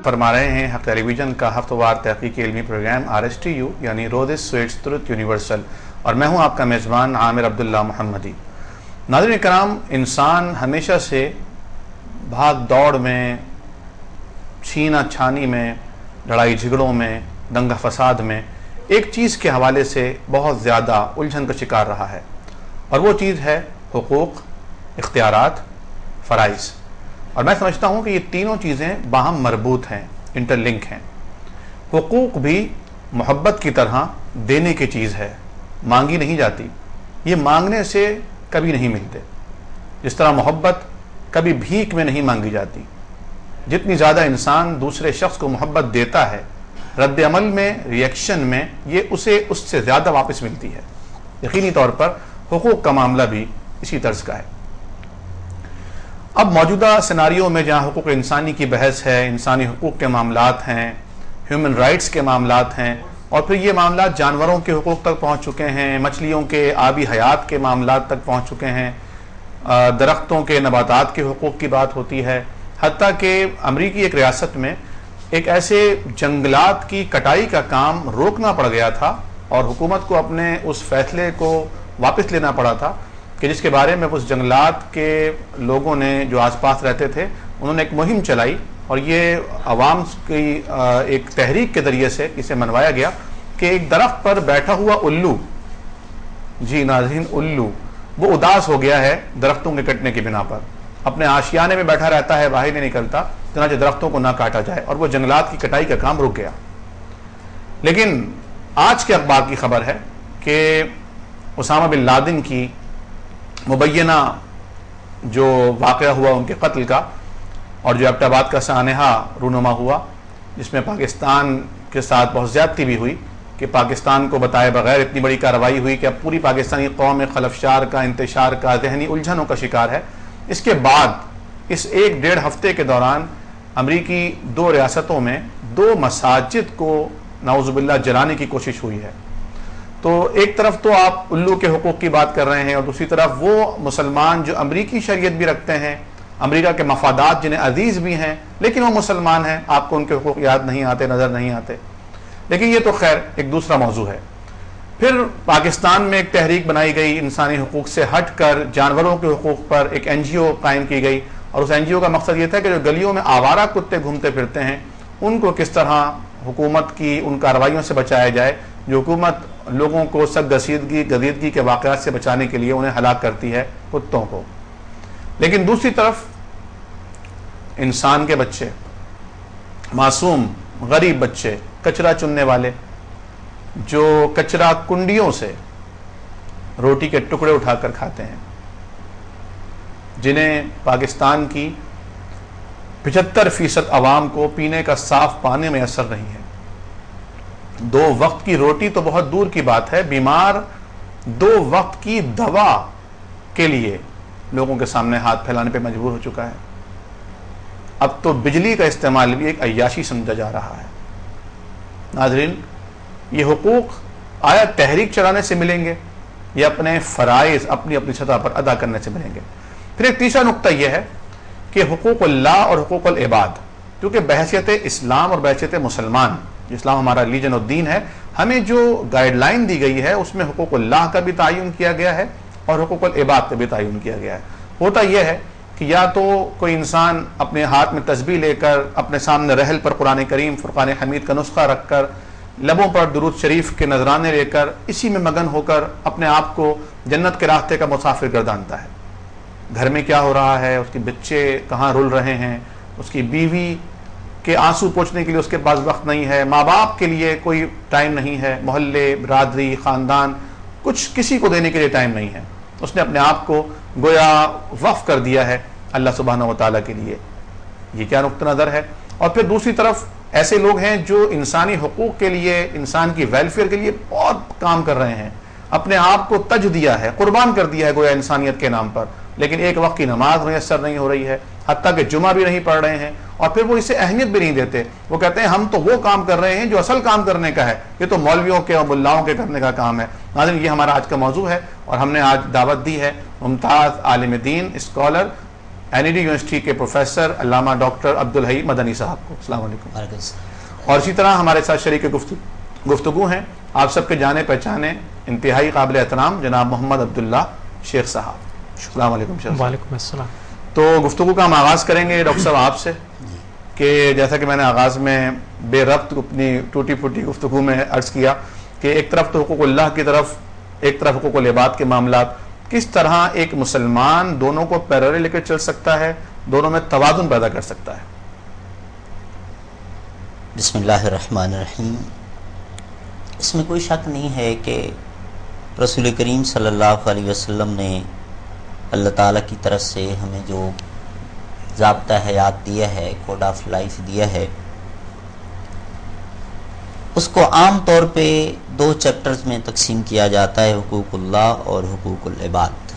فرما رہے ہیں حق ٹیلی ویژن کا ہفتہ وار تحقیقی علمی پروگرام RSTU یعنی روزز سویٹس ٹروتھ یونیورسل، اور میں ہوں آپ کا میزبان عامر عبداللہ محمدی۔ ناظرین کرام، انسان ہمیشہ سے بھاگ دوڑ میں، چھینا چھانی میں، لڑائی جھگڑوں میں، دنگا فساد میں ایک چیز کے حوالے سے بہت زیادہ الجھن کا شکار رہا ہے، اور وہ چیز ہے حقوق، اختیارات، فرائض۔ اور میں سمجھتا ہوں کہ یہ تینوں چیزیں باہم مربوط ہیں، انٹر لنک ہیں۔ حقوق بھی محبت کی طرح دینے کی چیز ہے، مانگی نہیں جاتی، یہ مانگنے سے کبھی نہیں ملتے۔ جس طرح محبت کبھی بھیک میں نہیں مانگی جاتی، جتنی زیادہ انسان دوسرے شخص کو محبت دیتا ہے، رد عمل میں، ریئیکشن میں یہ اسے اس سے زیادہ واپس ملتی ہے۔ یقینی طور پر حقوق کا معاملہ بھی اسی طرز کا ہے۔ اب موجودہ سیناریو میں جہاں حقوق انسانی کی بحث ہے، انسانی حقوق کے معاملات ہیں، ہیومن رائٹس کے معاملات ہیں، اور پھر یہ معاملات جانوروں کے حقوق تک پہنچ چکے ہیں، مچھلیوں کے آبی حیات کے معاملات تک پہنچ چکے ہیں، درختوں کے، نباتات کے حقوق کی بات ہوتی ہے، حتیٰ کہ امریکی ایک ریاست میں ایک ایسے جنگلات کی کٹائی کا کام روکنا پڑ گیا تھا، اور حکومت کو اپنے اس فیصلے کو واپس لینا پڑا تھا کہ جس کے بارے میں اس جنگلات کے لوگوں نے، جو آس پاس رہتے تھے، انہوں نے ایک مہم چلائی، اور یہ عوام کی ایک تحریک کے ذریعے سے اسے منوایا گیا کہ ایک درخت پر بیٹھا ہوا الو، جی ناظرین، الو وہ اداس ہو گیا ہے درختوں کے کٹنے کی بنا پر، اپنے آشیانے میں بیٹھا رہتا ہے، باہر نہیں نکلتا، چنانچہ درختوں کو نہ کاٹا جائے، اور وہ جنگلات کی کٹائی کا کام رک گیا۔ لیکن آج کے اخبار کی خبر ہے کہ اسامہ بن لادن کی مبینہ جو واقعہ ہوا ان کے قتل کا، اور جو ایبٹ آباد کا سانحہ رونما ہوا، جس میں پاکستان کے ساتھ بہت زیادتی بھی ہوئی کہ پاکستان کو بتائے بغیر اتنی بڑی کارروائی ہوئی کہ اب پوری پاکستانی قوم خلفشار کا، انتشار کا، ذہنی الجھنوں کا شکار ہے۔ اس کے بعد اس ایک ڈیڑھ ہفتے کے دوران امریکی 2 ریاستوں میں 2 مساجد کو نعوذ باللہ جلانے کی کوشش ہوئی ہے۔ تو ایک طرف تو آپ الو کے حقوق کی بات کر رہے ہیں، اور دوسری طرف وہ مسلمان جو امریکی شریعت بھی رکھتے ہیں، امریکہ کے مفادات جنہیں عزیز بھی ہیں، لیکن وہ مسلمان ہیں، آپ کو ان کے حقوق یاد نہیں آتے، نظر نہیں آتے۔ لیکن یہ تو خیر ایک دوسرا موضوع ہے۔ پھر پاکستان میں ایک تحریک بنائی گئی، انسانی حقوق سے ہٹ کر جانوروں کے حقوق پر ایک NGO قائم کی گئی، اور اس NGO کا مقصد یہ تھا کہ جو گلیوں میں آوارہ کتے گھومتے پھرتے ہیں ان کو کس طرح حکومت کی ان کارروائیوں سے بچایا جائے جو حکومت لوگوں کو سب گزیدگی کے واقعات سے بچانے کے لیے انہیں ہلاک کرتی ہے، کتوں کو۔ لیکن دوسری طرف انسان کے بچے، معصوم غریب بچے، کچرا چننے والے، جو کچرا کنڈیوں سے روٹی کے ٹکڑے اٹھا کر کھاتے ہیں، جنہیں پاکستان کی 75% عوام کو پینے کا صاف پانی میسر نہیں ہے۔ 2 وقت کی روٹی تو بہت دور کی بات ہے، بیمار 2 وقت کی دوا کے لیے لوگوں کے سامنے ہاتھ پھیلانے پہ مجبور ہو چکا ہے۔ اب تو بجلی کا استعمال بھی ایک عیاشی سمجھا جا رہا ہے۔ ناظرین، یہ حقوق آیا تحریک چلانے سے ملیں گے یا اپنے فرائض اپنی اپنی سطح پر ادا کرنے سے ملیں گے؟ پھر ایک تیسرا نقطہ یہ ہے کہ حقوق اللہ اور حقوق العباد، کیونکہ بحیثیت اسلام اور بحیثیت مسلمان، اسلام ہمارا ریلیجن اور دین ہے، ہمیں جو گائیڈ لائن دی گئی ہے اس میں حقوق اللہ کا بھی تعین کیا گیا ہے اور حقوق العباد کا بھی تعین کیا گیا ہے۔ ہوتا یہ ہے کہ یا تو کوئی انسان اپنے ہاتھ میں تسبیح لے کر، اپنے سامنے رحل پر قرآن کریم، فرقان حمید کا نسخہ رکھ کر، لبوں پر درود شریف کے نذرانے لے کر، اسی میں مگن ہو کر اپنے آپ کو جنت کے راستے کا مسافر گردانتا ہے۔ گھر میں کیا ہو رہا ہے، اس کے بچے کہاں رل رہے ہیں، اس کی بیوی کے آنسو پوچھنے کے لیے اس کے پاس وقت نہیں ہے، ماں باپ کے لیے کوئی ٹائم نہیں ہے، محلے، برادری، خاندان، کچھ کسی کو دینے کے لیے ٹائم نہیں ہے۔ اس نے اپنے آپ کو گویا وقف کر دیا ہے اللہ سبحانہ و تعالیٰ کے لیے۔ یہ کیا نقطہ نظر ہے؟ اور پھر دوسری طرف ایسے لوگ ہیں جو انسانی حقوق کے لیے، انسان کی ویلفیئر کے لیے بہت کام کر رہے ہیں، اپنے آپ کو تج دیا ہے، قربان کر دیا ہے گویا انسانیت کے نام پر، لیکن ایک وقت کی نماز میسر نہیں ہو رہی ہے، حتیٰ کہ جمعہ بھی نہیں پڑھ رہے ہیں، اور پھر وہ اسے اہمیت بھی نہیں دیتے۔ وہ کہتے ہیں ہم تو وہ کام کر رہے ہیں جو اصل کام کرنے کا ہے، یہ تو مولویوں کے اور ملاؤں کے کرنے کا کام ہے۔ ناظرین، یہ ہمارا آج کا موضوع ہے، اور ہم نے آج دعوت دی ہے ممتاز عالم دین، اسکالر، NED یونیورسٹی کے پروفیسر علامہ ڈاکٹر عبدالحی مدنی صاحب کو۔ السلام علیکم۔ اور اسی طرح ہمارے ساتھ شریک گفتگو ہیں آپ سب کے جانے پہچانے انتہائی قابل احترام جناب محمد عبداللہ شیخ صاحب۔ السلام علیکم شیخ۔ وعلیکم السلام۔ تو گفتگو کا ہم آغاز کریں گے ڈاکٹر صاحب آپ سے کہ جیسا کہ میں نے آغاز میں بے ربط اپنی ٹوٹی پھوٹی گفتگو میں عرض کیا کہ ایک طرف تو حقوق اللہ کی طرف، ایک طرف حقوق العباد کے معاملات، کس طرح ایک مسلمان دونوں کو پیرالل لے کر چل سکتا ہے، دونوں میں توازن پیدا کر سکتا ہے؟ بسم اللہ الرحمن الرحیم۔ اس میں کوئی شک نہیں ہے کہ رسول کریم صلی اللہ علیہ وسلم نے اللہ تعالیٰ کی طرف سے ہمیں جو ضابطہ حیات دیا ہے، کوڈ آف لائف دیا ہے، اس کو عام طور پہ 2 چیپٹرز میں تقسیم کیا جاتا ہے، حقوق اللہ اور حقوق العباد۔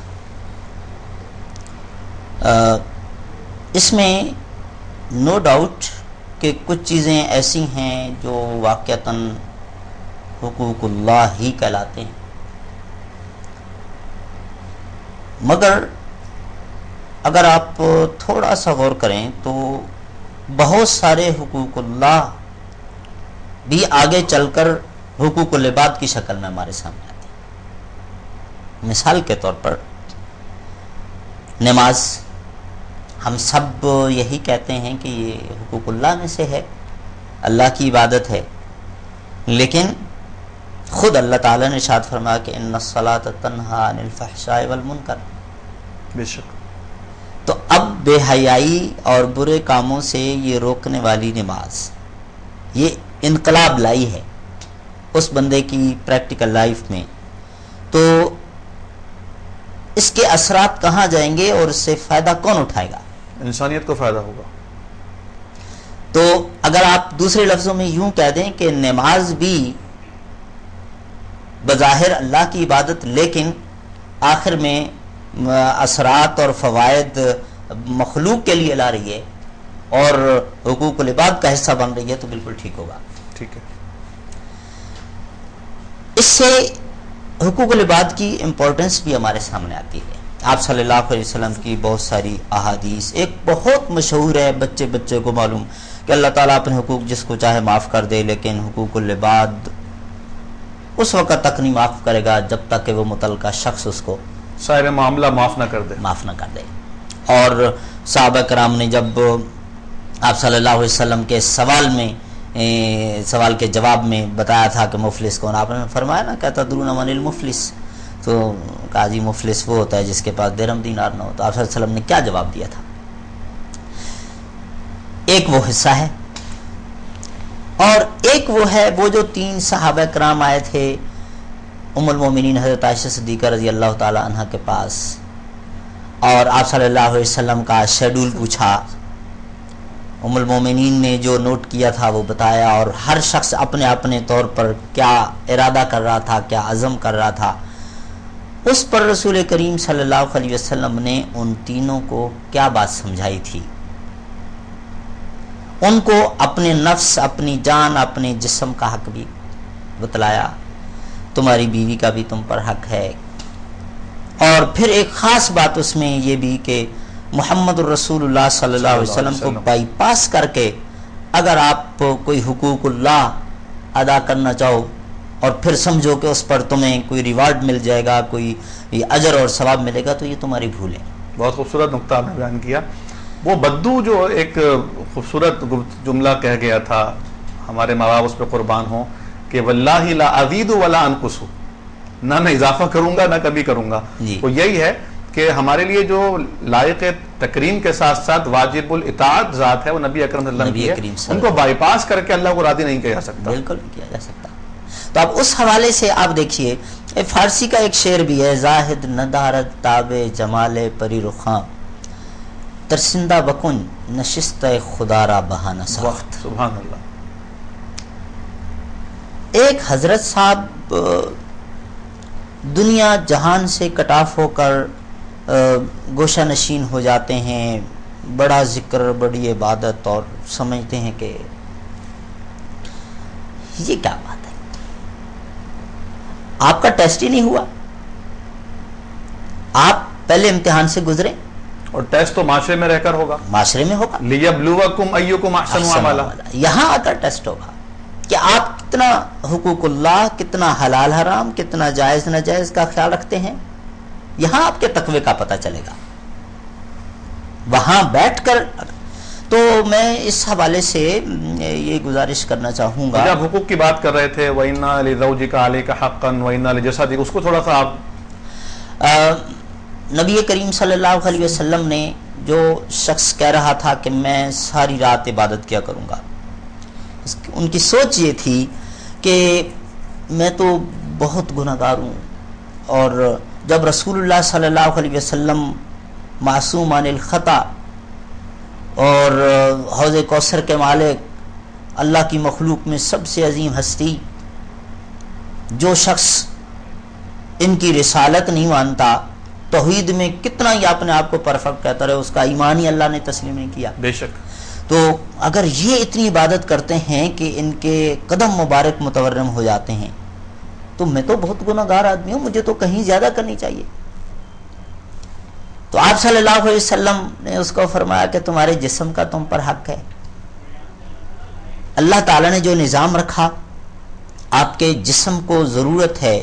اس میں نو ڈاؤٹ کہ کچھ چیزیں ایسی ہیں جو واقعتاً حقوق اللہ ہی کہلاتے ہیں، مگر اگر آپ تھوڑا سا غور کریں تو بہت سارے حقوق اللہ بھی آگے چل کر حقوق العباد کی شکل میں ہمارے سامنے آتے ہیں۔ مثال کے طور پر نماز، ہم سب یہی کہتے ہیں کہ یہ حقوق اللہ میں سے ہے، اللہ کی عبادت ہے، لیکن خود اللہ تعالیٰ نے ارشاد فرمایا کہ ان الصلاۃ تنہی عن الفحشاء والمنکر۔ بے شک۔ تو اب بے حیائی اور برے کاموں سے یہ روکنے والی نماز یہ انقلاب لائی ہے اس بندے کی پریکٹیکل لائف میں، تو اس کے اثرات کہاں جائیں گے اور اس سے فائدہ کون اٹھائے گا؟ انسانیت کو فائدہ ہوگا۔ تو اگر آپ دوسرے لفظوں میں یوں کہہ دیں کہ نماز بھی بظاہر اللہ کی عبادت، لیکن آخر میں اثرات اور فوائد مخلوق کے لیے لا رہی ہے اور حقوق العباد کا حصہ بن رہی ہے، تو بالکل ٹھیک ہوگا۔ ٹھیک ہے۔ اس سے حقوق العباد کی امپورٹنس بھی ہمارے سامنے آتی ہے۔ آپ صلی اللہ علیہ وسلم کی بہت ساری احادیث، ایک بہت مشہور ہے، بچے بچے کو معلوم کہ اللہ تعالیٰ اپنے حقوق جس کو چاہے معاف کر دے، لیکن حقوق العباد اس وقت تک نہیں معاف کرے گا جب تک کہ وہ متعلقہ شخص اس کو سارے معاملہ معاف نہ کر دے۔ اور صحابہ کرام نے جب آپ صلی اللہ علیہ وسلم کے سوال کے جواب میں بتایا تھا کہ مفلس کون، آپ نے فرمایا نا کہ تدرون من المفلس، تو کہا جی مفلس وہ ہوتا ہے جس کے پاس درہم دینار نہ ہو۔ تو آپ صلی اللہ علیہ وسلم نے کیا جواب دیا تھا؟ ایک وہ حصہ ہے، اور ایک وہ ہے وہ جو 3 صحابہ کرام آئے تھے ام المومنین حضرت عائشہ صدیقہ رضی اللہ تعالی عنہ کے پاس، اور آپ صلی اللہ علیہ وسلم کا شیڈول پوچھا۔ ام المومنین نے جو نوٹ کیا تھا وہ بتایا، اور ہر شخص اپنے اپنے طور پر کیا ارادہ کر رہا تھا، کیا عزم کر رہا تھا، اس پر رسول کریم صلی اللہ علیہ وسلم نے ان تینوں کو کیا بات سمجھائی تھی؟ ان کو اپنے نفس، اپنی جان، اپنے جسم کا حق بھی بتلایا، تمہاری بیوی کا بھی تم پر حق ہے، اور پھر ایک خاص بات اس میں یہ بھی کہ محمد الرسول اللہ صلی اللہ علیہ وسلم کو بائی پاس کر کے اگر آپ کوئی حقوق اللہ ادا کرنا چاہو اور پھر سمجھو کہ اس پر تمہیں کوئی ریوارڈ مل جائے گا، کوئی اجر اور ثواب ملے گا، تو یہ تمہاری بھول ہے۔ بہت خوبصورت نقطہ آپ نے بیان کیا۔ وہ بدو جو ایک خوبصورت جملہ کہہ گیا تھا، ہمارے ماں باپ اس پہ قربان ہوں کہ واللہ لا ازید ولا انقص، نہ میں اضافہ کروں گا نہ کبھی کروں گا، وہ یہی ہے کہ ہمارے لیے جو لائق تکریم کے ساتھ ساتھ واجب الاطاعت ذات ہے وہ نبی اکرم صلی اللہ علیہ وسلم کی ہے، ان کو بائی پاس کر کے اللہ کو راضی نہیں کیا جا سکتا۔ بالکل نہیں کیا جا سکتا۔ تو اب اس حوالے سے آپ دیکھیے، فارسی کا ایک شعر بھی ہے، زاہد ندارت تاب جمال پری رخاں، ترسندہ بکن نشست خدا را بہانہ ساخت۔ سبحان اللہ۔ ایک حضرت صاحب دنیا جہان سے کٹ آف ہو کر گوشہ نشین ہو جاتے ہیں، بڑا ذکر، بڑی عبادت، اور سمجھتے ہیں کہ یہ کیا بات ہے، آپ کا ٹیسٹ ہی نہیں ہوا، آپ پہلے امتحان سے گزرے اور ٹیسٹ تو معاشرے میں رہ کر ہوگا، معاشرے میں ہوگا، لیبلوکم ایکم احسن عملا، یہاں آ کر ٹیسٹ ہوگا کہ آپ کتنا حقوق اللہ، کتنا حلال حرام، کتنا جائز ناجائز کا خیال رکھتے ہیں. یہاں آپ کے تقوی کا پتہ چلے گا. وہاں بیٹھ کر تو میں اس حوالے سے یہ گزارش کرنا چاہوں گا. جب حقوق کی بات کر رہے تھے وَإِنَّ لِزَوْجِكَ عَلَيْكَ حَقًّا وَإِنَّ لِجَسَدِكَ، اس کو تھوڑا سا آپ. نبی کریم صلی اللہ علیہ وسلم نے جو شخص کہہ رہا تھا کہ میں ساری رات عبادت کیا کروں گا، ان کی سوچ یہ تھی کہ میں تو بہت گناہگار ہوں، اور جب رسول اللہ صلی اللہ علیہ وسلم معصوم عن الخطا اور حوض کوثر کے مالک، اللہ کی مخلوق میں سب سے عظیم ہستی، جو شخص ان کی رسالت نہیں مانتا، توحید میں کتنا ہی اپنے آپ کو پرفیکٹ کہتا رہے، اس کا ایمان ہی اللہ نے تسلیم نہیں کیا. بے شک. تو اگر یہ اتنی عبادت کرتے ہیں کہ ان کے قدم مبارک متورم ہو جاتے ہیں، تو میں تو بہت گناہگار آدمی ہوں، مجھے تو کہیں زیادہ کرنی چاہیے. تو آپ صلی اللہ علیہ وسلم نے اس کو فرمایا کہ تمہارے جسم کا تم پر حق ہے. اللہ تعالیٰ نے جو نظام رکھا، آپ کے جسم کو ضرورت ہے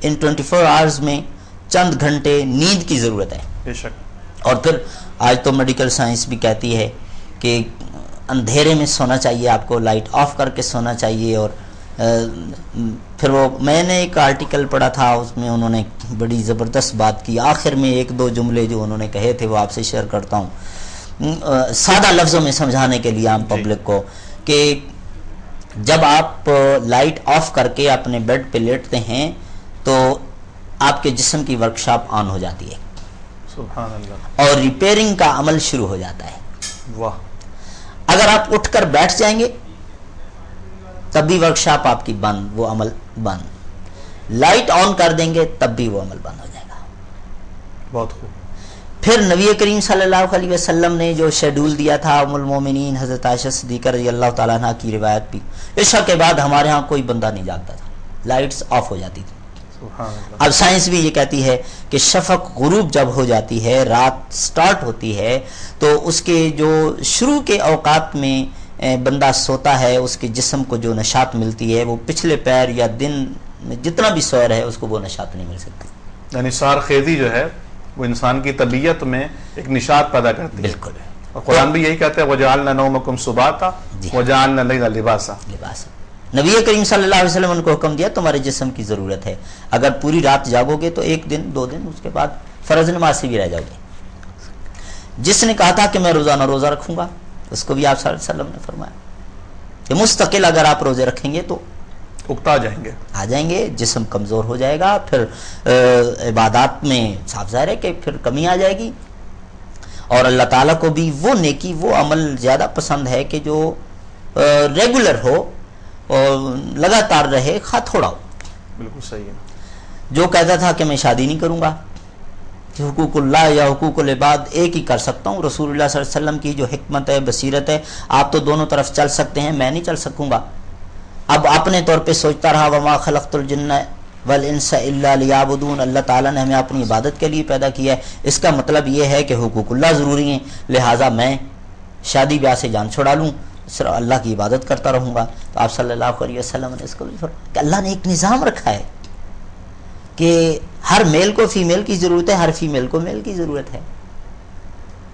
ان 24 آورز میں چند گھنٹے نیند کی ضرورت ہے. بے شک. اور پھر آج تو میڈیکل سائنس بھی کہتی ہے کہ اندھیرے میں سونا چاہیے، آپ کو لائٹ آف کر کے سونا چاہیے. اور پھر وہ میں نے ایک آرٹیکل پڑھا تھا، اس میں انہوں نے بڑی زبردست بات کی. آخر میں ایک دو جملے جو انہوں نے کہے تھے وہ آپ سے شیئر کرتا ہوں، سادہ لفظوں میں سمجھانے کے لیے عام پبلک کو، کہ جب آپ لائٹ آف کر کے اپنے بیڈ پہ لیٹتے ہیں تو آپ کے جسم کی ورکشاپ آن ہو جاتی ہے. سبحان اللہ. اور ریپیئرنگ کا عمل شروع ہو جاتا ہے. واہ. اگر آپ اٹھ کر بیٹھ جائیں گے تب بھی ورکشاپ آپ کی بند، وہ عمل بند. لائٹ آن کر دیں گے تب بھی وہ عمل بند ہو جائے گا. بہت خوب. پھر نبی کریم صلی اللہ علیہ وسلم نے جو شیڈول دیا تھا، ام المومنین حضرت عائشہ صدیقہ رضی اللہ تعالیٰ عنہ کی روایت بھی، عشاء کے بعد ہمارے ہاں کوئی بندہ نہیں جاگتا تھا، لائٹس آف ہو جاتی تھی. اب سائنس بھی یہ کہتی ہے کہ شفق غروب جب ہو جاتی ہے، رات سٹارٹ ہوتی ہے، تو اس کے جو شروع کے اوقات میں بندہ سوتا ہے، اس کے جسم کو جو نشاط ملتی ہے وہ پچھلے پیر یا دن میں جتنا بھی سویا رہے اس کو وہ نشاط نہیں مل سکتی. یعنی سار خیزی جو ہے وہ انسان کی طبیعت میں ایک نشاط پیدا کرتی ہے. بالکل. اور قرآن بھی یہی کہتا ہے وَجَعَلْنَا نَوْمَكُمْ سُبَاتًا وَجَعَلْنَا اللَّيْلَ لِبَاسًا. نبی کریم صلی اللہ علیہ وسلم ان کو حکم دیا تمہارے جسم کی ضرورت ہے، اگر پوری رات جاگو گے تو ایک دن دو دن، اس کے بعد فرض نماز سے بھی رہ جاؤ گے. جس نے کہا تھا کہ میں روزانہ روزہ رکھوں گا، اس کو بھی آپ صلی اللہ علیہ وسلم نے فرمایا کہ مستقل اگر آپ روزے رکھیں گے تو اکتا آ جائیں گے، جسم کمزور ہو جائے گا، پھر عبادات میں صاف ظاہر ہے کہ پھر کمی آ جائے گی. اور اللہ تعالیٰ کو بھی وہ نیکی، وہ عمل زیادہ پسند ہے کہ جو ریگولر ہو اور لگاتار رہے، خواہ تھوڑا ہو. بالکل صحیح ہے. جو کہتا تھا کہ میں شادی نہیں کروں گا، کہ حقوق اللہ یا حقوق العباد ایک ہی کر سکتا ہوں، رسول اللہ صلی اللہ علیہ وسلم کی جو حکمت ہے، بصیرت ہے، آپ تو دونوں طرف چل سکتے ہیں، میں نہیں چل سکوں گا. اب اپنے طور پہ سوچتا رہا وما خلقت الجن والانس الا لیعبدون، اللہ تعالیٰ نے ہمیں اپنی عبادت کے لیے پیدا کیا ہے، اس کا مطلب یہ ہے کہ حقوق اللہ ضروری ہیں، لہٰذا میں شادی بیاہ سے جان چھڑا لوں، صرف اللہ کی عبادت کرتا رہوں گا. تو آپ صلی اللہ علیہ وسلم نے اس کو بھی فرمایا کہ اللہ نے ایک نظام رکھا ہے کہ ہر میل کو فیمیل کی ضرورت ہے، ہر فیمیل کو میل کی ضرورت ہے،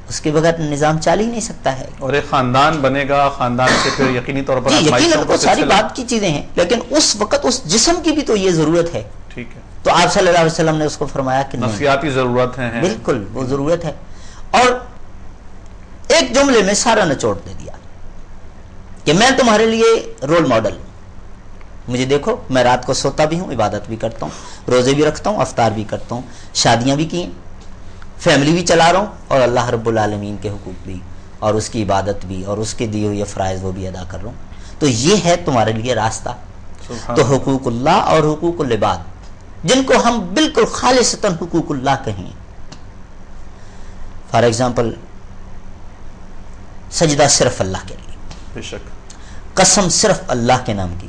اس کے بغیر نظام چل ہی نہیں سکتا ہے. اور ایک خاندان بنے گا، خاندان سے پھر یقینی طور پر یقیناً تو ساری بات کی چیزیں ہیں، لیکن اس وقت اس جسم کی بھی تو یہ ضرورت ہے. ٹھیک ہے. تو آپ صلی اللہ علیہ وسلم نے اس کو فرمایا کہ نفسیاتی ضرورت ہے. بالکل وہ ضرورت ہے. اور ایک جملے میں سارا نچوڑ دے دیا کہ میں تمہارے لیے رول ماڈل ہوں، مجھے دیکھو، میں رات کو سوتا بھی ہوں، عبادت بھی کرتا ہوں، روزے بھی رکھتا ہوں، افطار بھی کرتا ہوں، شادیاں بھی کی ہیں، فیملی بھی چلا رہا ہوں، اور اللہ رب العالمین کے حقوق بھی اور اس کی عبادت بھی اور اس کے دیے ہوئے فرائض وہ بھی ادا کر رہا ہوں. تو یہ ہے تمہارے لیے راستہ. تو حقوق اللہ اور حقوق العباد، جن کو ہم بالکل خالصتاً حقوق اللہ کہیں، فار ایگزامپل سجدہ صرف اللہ کے لیے، بے شک، قسم صرف اللہ کے نام کی،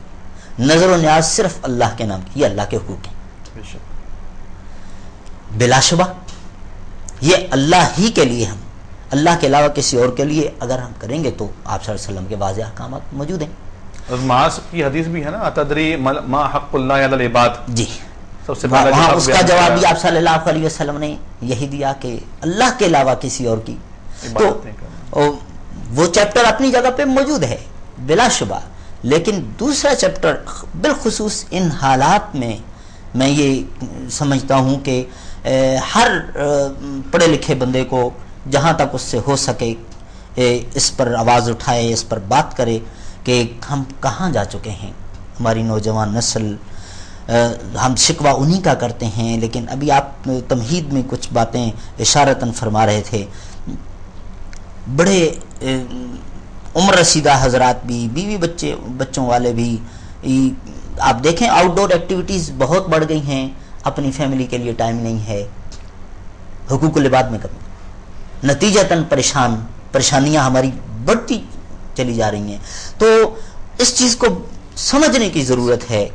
نظر و نیاز صرف اللہ کے نام کی، یہ اللہ کے حقوق ہیں. بے شک، بلا شبہ یہ اللہ ہی کے لیے ہم اللہ کے علاوہ کسی اور کے لیے اگر ہم کریں گے تو آپ صلی اللہ علیہ وسلم کے واضح احکامات موجود ہیں. معاذ کی حدیث بھی ہے نا، اتدری ما حق اللہ علی العباد. جی سب سے پہلا وہاں اس کا جواب بھی آپ صلی اللہ علیہ وسلم نے یہی دیا کہ اللہ کے علاوہ کسی اور کی. تو وہ چیپٹر اپنی جگہ پہ موجود ہے بلا شبہ، لیکن دوسرا چیپٹر بالخصوص ان حالات میں میں یہ سمجھتا ہوں کہ ہر پڑھے لکھے بندے کو جہاں تک اس سے ہو سکے اس پر آواز اٹھائے، اس پر بات کرے کہ ہم کہاں جا چکے ہیں. ہماری نوجوان نسل، ہم شکوہ انہی کا کرتے ہیں، لیکن ابھی آپ تمہید میں کچھ باتیں اشارتاً فرما رہے تھے. بڑے عمر رسیدہ حضرات بھی، بیوی بچوں والے بھی، آپ دیکھیں آؤٹ ڈور ایکٹیویٹیز بہت بڑھ گئی ہیں، اپنی فیملی کے لیے ٹائم نہیں ہے، حقوق العباد میں کمی، نتیجتاً پریشانیاں ہماری بڑھتی چلی جا رہی ہیں. تو اس چیز کو سمجھنے کی ضرورت ہے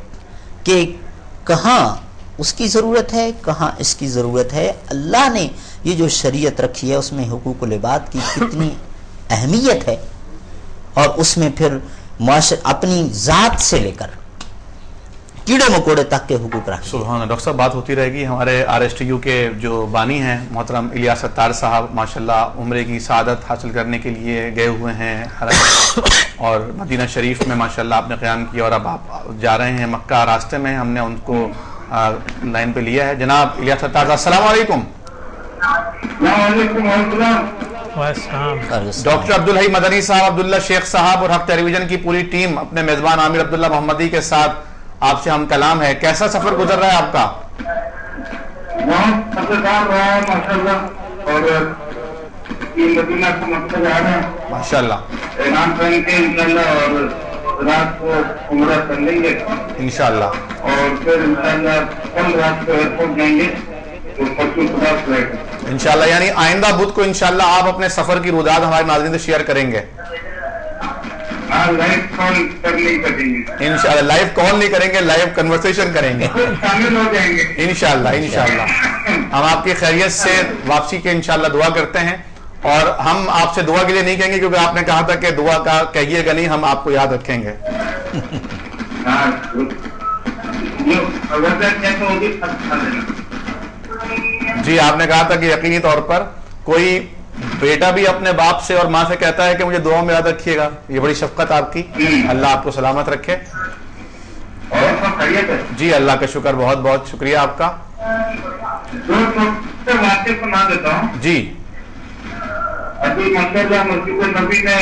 کہ کہاں اس کی ضرورت ہے، کہاں اس کی ضرورت ہے. اللہ نے یہ جو شریعت رکھی ہے اس میں حقوق العباد کی کتنی اہمیت ہے، اور اس میں پھر اپنی ذات سے لے کر کیڑے مکوڑے تک کے حقوق رکھے. سبحان اللہ. ڈاکٹر صاحب بات ہوتی رہے گی. ہمارے RSTU کے جو بانی ہیں محترم الیاس ستار صاحب ماشاءاللہ عمرے کی سعادت حاصل کرنے کے لیے گئے ہوئے ہیں حرم اور مدینہ شریف میں ماشاءاللہ آپ نے قیام کیا، اور اب آپ جا رہے ہیں مکہ. راستے میں ہم نے ان کو لائن پہ لیا ہے. جناب الیاس ستار صاحب السلام علیکم. ڈاکٹر عبدالحی مدنی صاحب، عبداللہ شیخ صاحب اور حق ٹیلی ویژن کی پوری ٹیم اپنے میزبان عامر عبداللہ محمدی کے ساتھ آپ سے ہم کلام ہے. کیسا سفر گزر رہا ہے آپ کا؟ بہت مزیدار رہا ہے ماشاءاللہ، اور مدینہ سے مکہ جا رہے ہیں ماشاءاللہ. اعلان کریں گے انشاءاللہ، اور رات کو عمرہ کر لیں گے انشاءاللہ، اور پھر انشاءاللہ کل رات کو ایئرپورٹ جائیں گے تو پرسوں صبح فلائٹ ہے انشاءاللہ. یعنی آئندہ بدھ کو انشاءاللہ آپ اپنے سفر کی روزاد ہمارے ناظرین سے شیئر کریں گے. لائیو کال کر نہیں سکیں گے انشاءاللہ. لائیو کال نہیں کریں گے، لائیو کنورسیشن کریں گے شامل ہو جائیں گے انشاءاللہ. انشاءاللہ ہم آپ کی خیریت سے واپسی کے انشاءاللہ دعا کرتے ہیں، اور ہم آپ سے دعا کے لیے نہیں کہیں گے کیونکہ آپ نے کہا تھا کہ دعا کا کہیے گا نہیں، ہم آپ کو یاد رکھیں گے. جی آپ نے کہا تھا کہ یقینی طور پر کوئی بیٹا بھی اپنے باپ سے اور ماں سے کہتا ہے کہ مجھے دعا میں یاد رکھیے گا. یہ بڑی شفقت آپ کی. اللہ آپ کو سلامت رکھے. جی اللہ کا شکر، بہت بہت شکریہ آپ کا. واقعے سنا دیتا ہوں. جی ابھی ماشاءاللہ مسجد نبی میں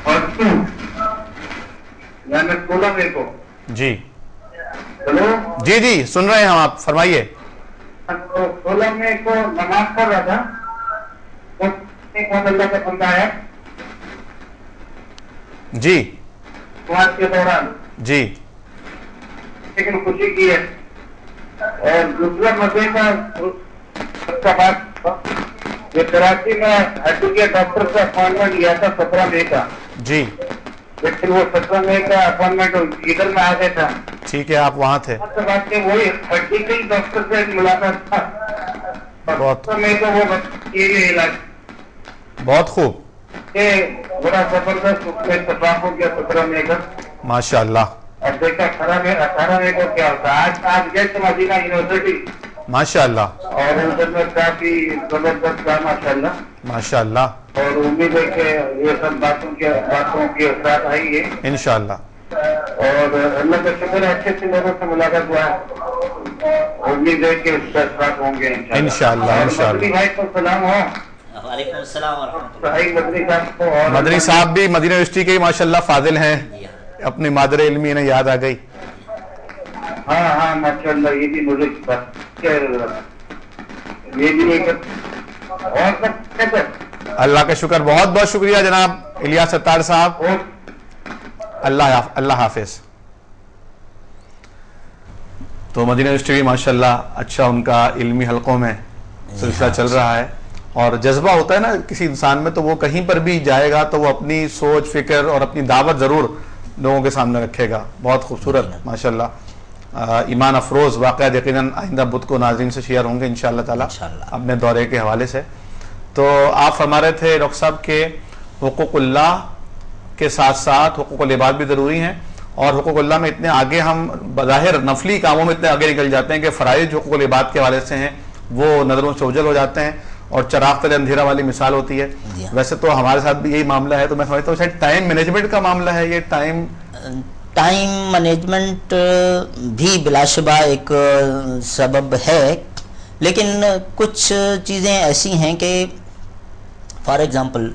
پرسوں یعنی 16 مئی کو. جی ہلو جی جی سن رہے ہیں ہم، آپ فرمائیے. 16 مئی کو نماز پڑھ رہا تھا، کون اللہ کا بندہ ہے جی نماز کے دوران، جی لیکن خوشی کی ہے. اور دوسرا مزے کا بات، یہ کراچی میں ہڈی کے ڈاکٹر سے اپوائنٹمنٹ لیا تھا 17 مئی کا، جی لیکن وہ 17 مئی کا اپوائنٹمنٹ ادھر میں آ گیا تھا. ٹھیک ہے آپ وہاں تھے. بات ہے وہی ہڈی کے ہی ڈاکٹر سے ملاقات تھا. بہت 17 مئی کو وہ یہ علاج بہت خوب. بڑا زبردست اس میں اتفاق ہو گیا 17 مئی کا ماشاء اللہ. اب دیکھا 18 مئی کو کیا ہوتا ہے. آج گئے تھے مدینہ یونیورسٹی ماشاء اللہ اور ادھر میں کافی زبردست تھا ماشاء اللہ ماشاء اللہ. اور امید ہے کہ یہ سب باتوں کی اثرات آئی ہے انشاءاللہ. اور اللہ کا شکر ہے اچھے سے لوگوں سے ملاقات ہوا ہے. امید ہے کہ اس کا اثرات ہوں گے انشاءاللہ. مدنی بھائی کو سلام ہو. وعلیکم السلام ورحمۃ اللہ. صحیح مدنی صاحب کو اور مدنی صاحب بھی مدینہ یونیورسٹی کے ماشاءاللہ فاضل ہیں، اپنی مادر علمی انہیں یاد آ گئی. ہاں ماشاء اللہ. یہ بھی مجھے یہ بھی ایک اور سب کیسے. اللہ کا شکر، بہت بہت شکریہ جناب الیاس ستار صاحب. اللہ حافظ. تو مدینہ یونیورسٹی ماشاءاللہ اچھا ان کا علمی حلقوں میں سلسلہ چل رہا ہے، اور جذبہ ہوتا ہے نا کسی انسان میں، تو وہ کہیں پر بھی جائے گا تو وہ اپنی سوچ فکر اور اپنی دعوت ضرور لوگوں کے سامنے رکھے گا. بہت خوبصورت ماشاءاللہ ایمان افروز واقعات یقیناً آئندہ بدھ کو ناظرین سے شیئر ہوں گے انشاءاللہ تعالی اپنے دورے کے حوالے سے. تو آپ فرما رہے تھے ڈاکٹر صاحب کہ حقوق اللہ کے ساتھ ساتھ حقوق العباد بھی ضروری ہیں، اور حقوق اللہ میں اتنے آگے ہم بظاہر نفلی کاموں میں اتنے آگے نکل جاتے ہیں کہ فرائض حقوق العباد کے حوالے سے ہیں وہ نظروں سے اوجھل ہو جاتے ہیں، اور چراغ تلے اندھیرا والی مثال ہوتی ہے. ویسے تو ہمارے ساتھ بھی یہی معاملہ ہے، تو میں سمجھتا ہوں شاید ٹائم مینجمنٹ کا معاملہ ہے. یہ ٹائم مینجمنٹ بھی بلا شبہ ایک سبب ہے، لیکن کچھ چیزیں ایسی ہیں کہ فار ایگزامپل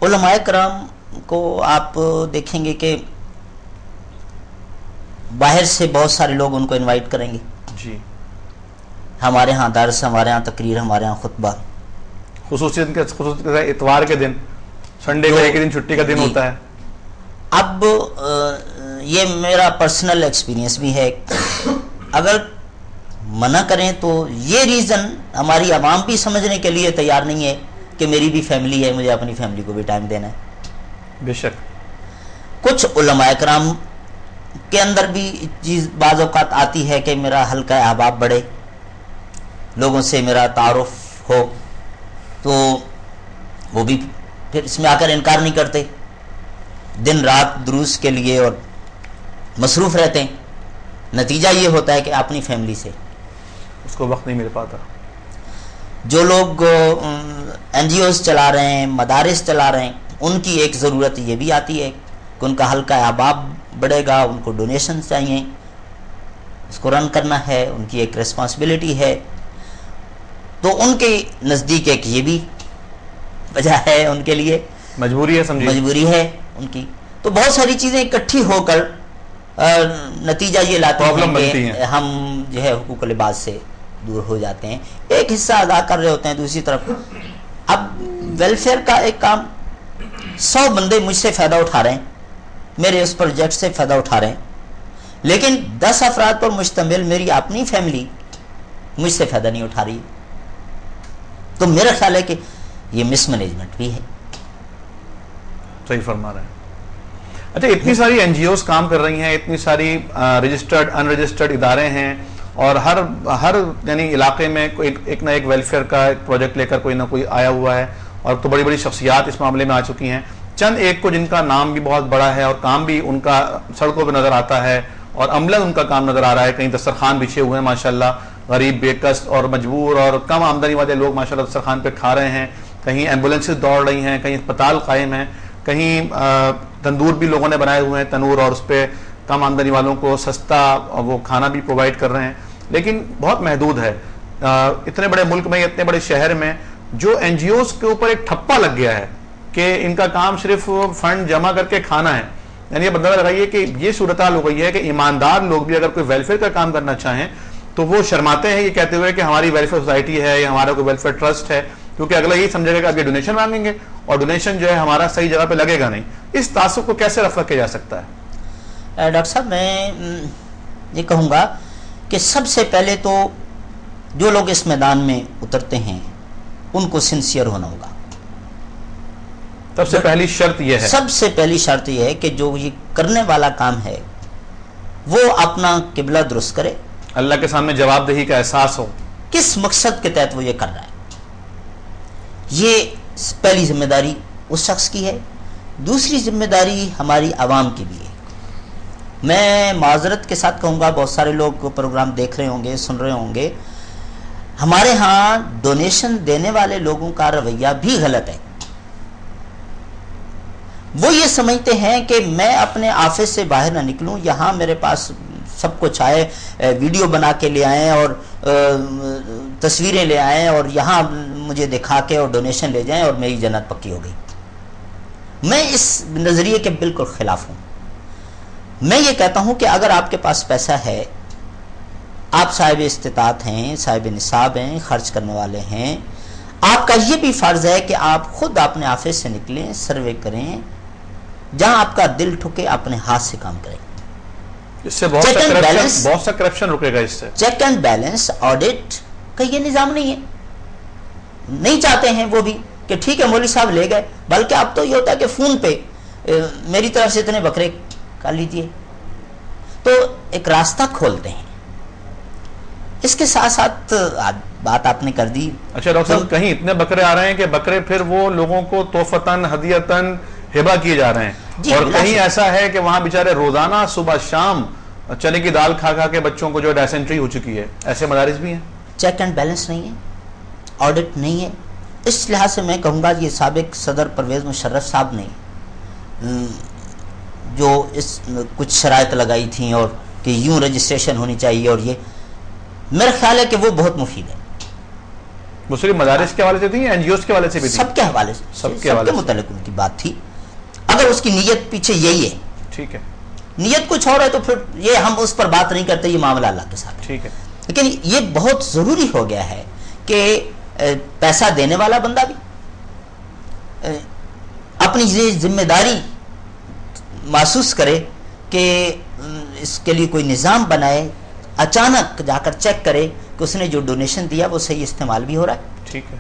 علماء کرام کو آپ دیکھیں گے کہ باہر سے بہت سارے لوگ ان کو انوائٹ کریں گے. جی. ہمارے ہاں درس، ہمارے ہاں تقریر، ہمارے ہاں خطبہ، خصوصاً اتوار کے دن، سنڈے کا ایک دن چھٹی کا دن ہوتا ہے. اب یہ میرا پرسنل ایکسپیرینس بھی ہے، اگر منع کریں تو یہ ریزن ہماری عوام بھی سمجھنے کے لیے تیار نہیں ہے کہ میری بھی فیملی ہے، مجھے اپنی فیملی کو بھی ٹائم دینا ہے. بے شک. کچھ علماء کرام کے اندر بھی چیز بعض اوقات آتی ہے کہ میرا حلقہ احباب بڑھے، لوگوں سے میرا تعارف ہو، تو وہ بھی پھر اس میں آ کر انکار نہیں کرتے، دن رات دروس کے لیے اور مصروف رہتے ہیں. نتیجہ یہ ہوتا ہے کہ اپنی فیملی سے اس کو وقت نہیں مل پاتا. جو لوگ این جی اوز چلا رہے ہیں، مدارس چلا رہے ہیں، ان کی ایک ضرورت یہ بھی آتی ہے کہ ان کا حلقہ احباب بڑھے گا، ان کو ڈونیشن چاہیے، اس کو رن کرنا ہے، ان کی ایک ریسپانسبلٹی ہے. تو ان کے نزدیک ایک یہ بھی وجہ ہے، ان کے لیے مجبوری ہے، سمجھیے مجبوری ہے ان کی. تو بہت ساری چیزیں اکٹھی ہو کر نتیجہ یہ لاتے ہیں کہ ہم جو ہے حقوق العباد سے دور ہو جاتے ہیں. ایک حصہ ادا کر رہے ہوتے ہیں، دوسری طرف اب ویلفیئر کا ایک کام 100 بندے مجھ سے فائدہ اٹھا رہے ہیں، میرے اس پروجیکٹ سے فائدہ اٹھا رہے ہیں، لیکن 10 افراد پر مشتمل میری اپنی فیملی مجھ سے فائدہ نہیں اٹھا رہی. تو میرا خیال ہے کہ یہ مس مینجمنٹ بھی ہے. صحیح فرما رہے ہیں. اچھا، اتنی ساری این جی اوز کام کر رہی ہیں، اتنی ساری رجسٹرڈ ان رجسٹرڈ ادارے ہیں، اور ہر یعنی علاقے میں ایک نہ ایک ویلفیئر کا ایک پروجیکٹ لے کر کوئی نہ کوئی آیا ہوا ہے، اور تو بڑی بڑی شخصیات اس معاملے میں آ چکی ہیں. چند ایک کو جن کا نام بھی بہت بڑا ہے اور کام بھی ان کا سڑکوں پہ نظر آتا ہے، اور عملاً ان کا کام نظر آ رہا ہے. کہیں دسترخوان بچھے ہوئے ہیں ماشاءاللہ، غریب بے کس اور مجبور اور کم آمدنی والے لوگ ماشاءاللہ دسترخوان پہ کھا رہے ہیں. کہیں ایمبولینسز دوڑ رہی ہیں، کہیں اسپتال قائم ہیں، کہیں تندور بھی لوگوں نے بنائے ہوئے ہیں، تنور، اور اس پہ کم آمدنی والوں کو سستا وہ کھانا بھی پرووائڈ کر رہے ہیں. لیکن بہت محدود ہے. اتنے بڑے ملک میں، اتنے بڑے شہر میں جو این جی اوز کے اوپر ایک ٹھپا لگ گیا ہے کہ ان کا کام صرف فنڈ جمع کر کے کھانا ہے. یعنی یہ بندہ لگائیے کہ یہ صورتحال ہو گئی ہے کہ ایماندار لوگ بھی اگر کوئی ویلفیئر کا کام کرنا چاہیں تو وہ شرماتے ہیں یہ کہتے ہوئے کہ ہماری ویلفیئر سوسائٹی ہے یا ہمارا کوئی ویلفیئر ٹرسٹ ہے، کیونکہ اگلا یہی سمجھے گا کہ اب یہ ڈونیشن مانگیں گے اور ڈونیشن جو ہے ہمارا صحیح جگہ پہ لگے گا نہیں. اس تعصب کو کیسے رفع کیا جا سکتا ہے؟ ڈاکٹر صاحب میں یہ کہوں گا کہ سب سے پہلے تو جو لوگ اس میدان میں اترتے ہیں ان کو سنسیئر ہونا ہوگا. سب سے پہلی شرط یہ ہے، سب سے پہلی شرط یہ ہے کہ جو یہ کرنے والا کام ہے وہ اپنا قبلہ درست کرے، اللہ کے سامنے جواب دہی کا احساس ہو، کس مقصد کے تحت وہ یہ کر رہا ہے. یہ پہلی ذمہ داری اس شخص کی ہے. دوسری ذمہ داری ہماری عوام کی بھی ہے. میں معذرت کے ساتھ کہوں گا، بہت سارے لوگ پروگرام دیکھ رہے ہوں گے، سن رہے ہوں گے، ہمارے ہاں ڈونیشن دینے والے لوگوں کا رویہ بھی غلط ہے. وہ یہ سمجھتے ہیں کہ میں اپنے آفس سے باہر نہ نکلوں، یہاں میرے پاس سب کچھ آئے، ویڈیو بنا کے لے آئیں اور تصویریں لے آئیں اور یہاں مجھے دکھا کے اور ڈونیشن لے جائیں اور میری جنت پکی ہو گئی. میں اس نظریے کے بالکل خلاف ہوں. میں یہ کہتا ہوں کہ اگر آپ کے پاس پیسہ ہے، آپ صاحب استطاعت ہیں، صاحب نصاب ہیں، خرچ کرنے والے ہیں، آپ کا یہ بھی فرض ہے کہ آپ خود اپنے آفس سے نکلیں، سروے کریں، جہاں آپ کا دل ٹھکے اپنے ہاتھ سے کام کریں. اس سے بہت سا کرپشن رکے گا. اس سے چیک اینڈ بیلنس آڈٹ کا یہ نظام نہیں ہے. نہیں چاہتے ہیں وہ بھی کہ ٹھیک ہے مولوی صاحب لے گئے، بلکہ اب تو یہ ہوتا ہے کہ فون پہ میری طرف سے اتنے بکرے کر لیجئے، تو ایک راستہ کھولتے ہیں. اس کے ساتھ ساتھ بات آپ نے کر دی. اچھا ڈاکٹر صاحب، کہیں اتنے بکرے آ رہے ہیں کہ بکرے پھر وہ لوگوں کو تحفتاً ہدیتاً ہبہ کیے جا رہے ہیں، اور کہیں ایسا ہے کہ وہاں بیچارے روزانہ صبح شام چنے کی دال کھا کھا کے بچوں کو جو ڈائسنٹری ہو چکی ہے، ایسے مدارس بھی ہیں. چیک اینڈ بیلنس نہیں ہے، آڈٹ نہیں ہے. اس لحاظ سے میں کہوں گا یہ سابق صدر پرویز مشرف صاحب نے جو اس کچھ شرائط لگائی تھیں اور کہ یوں رجسٹریشن ہونی چاہیے، اور یہ میرا خیال ہے کہ وہ بہت مفید ہے. وہ صرف مدارس کے حوالے سے تھی، این جی اوز کے حوالے سے بھی تھی؟ سب کے حوالے سے، سب کے متعلق ان کی بات تھی. اگر اس کی نیت پیچھے یہی ہے، ٹھیک ہے، نیت کچھ اور ہے تو پھر یہ ہم اس پر بات نہیں کرتے، یہ معاملہ اللہ کے ساتھ ہے. ٹھیک ہے. لیکن یہ بہت ضروری ہو گیا ہے کہ پیسہ دینے والا بندہ بھی اپنی یہ ذمہ داری محسوس کرے کہ اس کے لیے کوئی نظام بنائے، اچانک جا کر چیک کرے کہ اس نے جو ڈونیشن دیا وہ صحیح استعمال بھی ہو رہا ہے. ٹھیک ہے.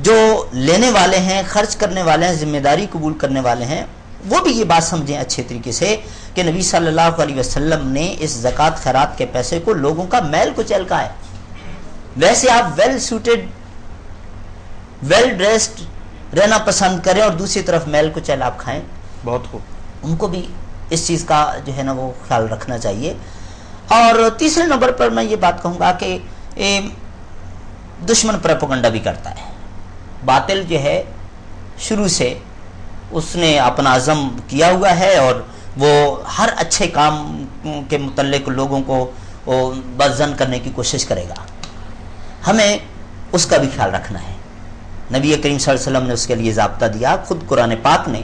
جو لینے والے ہیں، خرچ کرنے والے ہیں، ذمہ داری قبول کرنے والے ہیں، وہ بھی یہ بات سمجھیں اچھے طریقے سے کہ نبی صلی اللہ علیہ وسلم نے اس زکوٰۃ خیرات کے پیسے کو لوگوں کا میل کچیل کا ہے. ویسے آپ ویل سوٹڈ، ویل ڈریسڈ رہنا پسند کریں اور دوسری طرف میل کچیل آپ کھائیں، بہت خوب. ان کو بھی اس چیز کا جو ہے نا وہ خیال رکھنا چاہیے. اور تیسرے نمبر پر میں یہ بات کہوں گا کہ دشمن پروپیگنڈا بھی کرتا ہے. باطل جو ہے شروع سے اس نے اپنا عزم کیا ہوا ہے اور وہ ہر اچھے کام کے متعلق لوگوں کو بدظن کرنے کی کوشش کرے گا. ہمیں اس کا بھی خیال رکھنا ہے. نبی کریم صلی اللہ علیہ وسلم نے اس کے لیے ضابطہ دیا، خود قرآن پاک نے،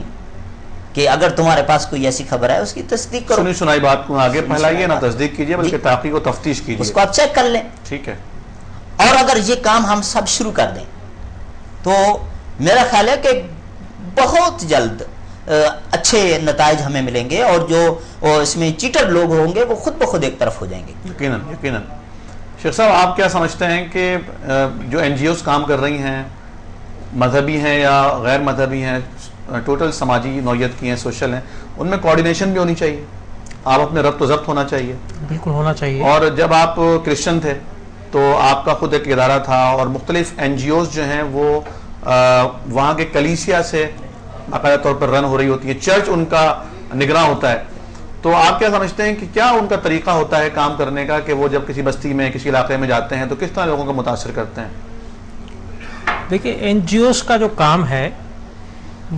کہ اگر تمہارے پاس کوئی ایسی خبر ہے اس کی تصدیق کرو. سنی سنائی بات کو آگے پھیلائیے، نہ تصدیق کیجیے بلکہ تحقیق و تفتیش کیجیے، اس کو آپ چیک کر لیں. ٹھیک ہے. اور اگر یہ کام ہم سب شروع کر دیں تو میرا خیال ہے کہ بہت جلد اچھے نتائج ہمیں ملیں گے، اور جو اس میں چیٹر لوگ ہوں گے وہ خود بخود ایک طرف ہو جائیں گے. یقیناً یقیناً. شیخ صاحب، آپ کیا سمجھتے ہیں کہ جو این جی اوز کام کر رہی ہیں، مذہبی ہیں یا غیر مذہبی ہیں، ٹوٹل سماجی نوعیت کی ہیں، سوشل ہیں، ان میں کوارڈینیشن بھی ہونی چاہیے؟ آپ اپنے ربط و ضبط ہونا چاہیے. بالکل ہونا چاہیے. اور جب آپ کرسچن تھے تو آپ کا خود ایک ادارہ تھا، اور مختلف این جی اوز جو ہیں وہ وہاں کے کلیسیا سے باقاعدہ طور پر رن ہو رہی ہوتی ہے، چرچ ان کا نگراں ہوتا ہے. تو آپ کیا سمجھتے ہیں کہ کیا ان کا طریقہ ہوتا ہے کام کرنے کا، کہ وہ جب کسی بستی میں کسی علاقے میں جاتے ہیں تو کس طرح لوگوں کو متاثر کرتے ہیں؟ دیکھیں، این جی اوز کا جو کام ہے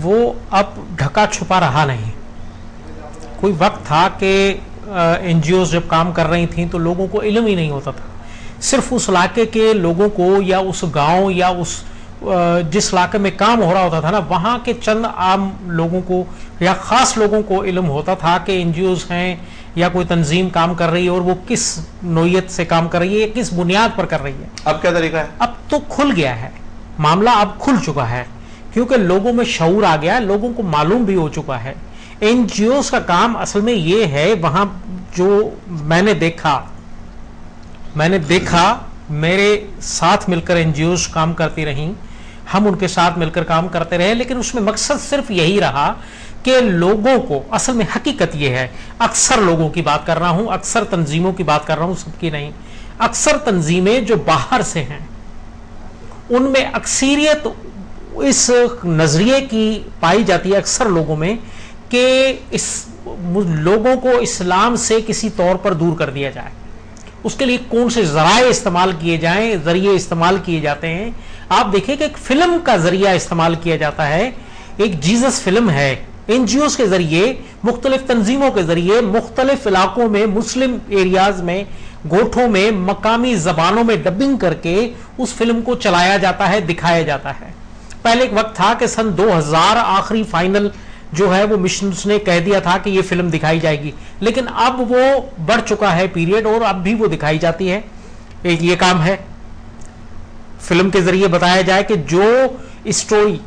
وہ اب ڈھکا چھپا رہا نہیں. کوئی وقت تھا کہ این جی اوز جب کام کر رہی تھیں تو لوگوں کو علم ہی نہیں ہوتا تھا. صرف اس علاقے کے لوگوں کو یا اس گاؤں یا اس جس علاقے میں کام ہو رہا ہوتا تھا نا، وہاں کے چند عام لوگوں کو یا خاص لوگوں کو علم ہوتا تھا کہ این جی اوز ہیں یا کوئی تنظیم کام کر رہی ہے اور وہ کس نوعیت سے کام کر رہی ہے، کس بنیاد پر کر رہی ہے. اب کیا طریقہ ہے؟ اب تو کھل گیا ہے معاملہ، اب کھل چکا ہے کیونکہ لوگوں میں شعور آ گیا، لوگوں کو معلوم بھی ہو چکا ہے. این جی اوز کا کام اصل میں یہ ہے، وہاں جو میں نے دیکھا میرے ساتھ مل کر این جی اوز کام کرتی رہیں، ہم ان کے ساتھ مل کر کام کرتے رہے، لیکن اس میں مقصد صرف یہی رہا کہ لوگوں کو، اصل میں حقیقت یہ ہے، اکثر لوگوں کی بات کر رہا ہوں، اکثر تنظیموں کی بات کر رہا ہوں، سب کی نہیں، اکثر تنظیمیں جو باہر سے ہیں ان میں اکثریت اس نظریے کی پائی جاتی ہے اکثر لوگوں میں کہ اس لوگوں کو اسلام سے کسی طور پر دور کر دیا جائے. اس کے لیے کون سے ذرائع استعمال کیے جائیں، ذریعے استعمال کیے جاتے ہیں. آپ دیکھیں کہ ایک فلم کا ذریعہ استعمال کیا جاتا ہے، ایک جیزس فلم ہے، این جی اوز کے ذریعے، مختلف تنظیموں کے ذریعے، مختلف علاقوں میں، مسلم ایریاز میں، گوٹھوں میں، مقامی زبانوں میں ڈبنگ کر کے اس فلم کو چلایا جاتا ہے، دکھایا جاتا ہے. پہلے ایک وقت تھا کہ سن 2000 آخری فائنل جو ہے وہ مشنز نے کہہ دیا تھا کہ یہ فلم دکھائی جائے گی، لیکن اب وہ بڑھ چکا ہے پیریڈ اور اب بھی وہ دکھائی جاتی ہے. ایک یہ کام ہے فلم کے ذریعے بتایا جائے کہ جو اسٹوری،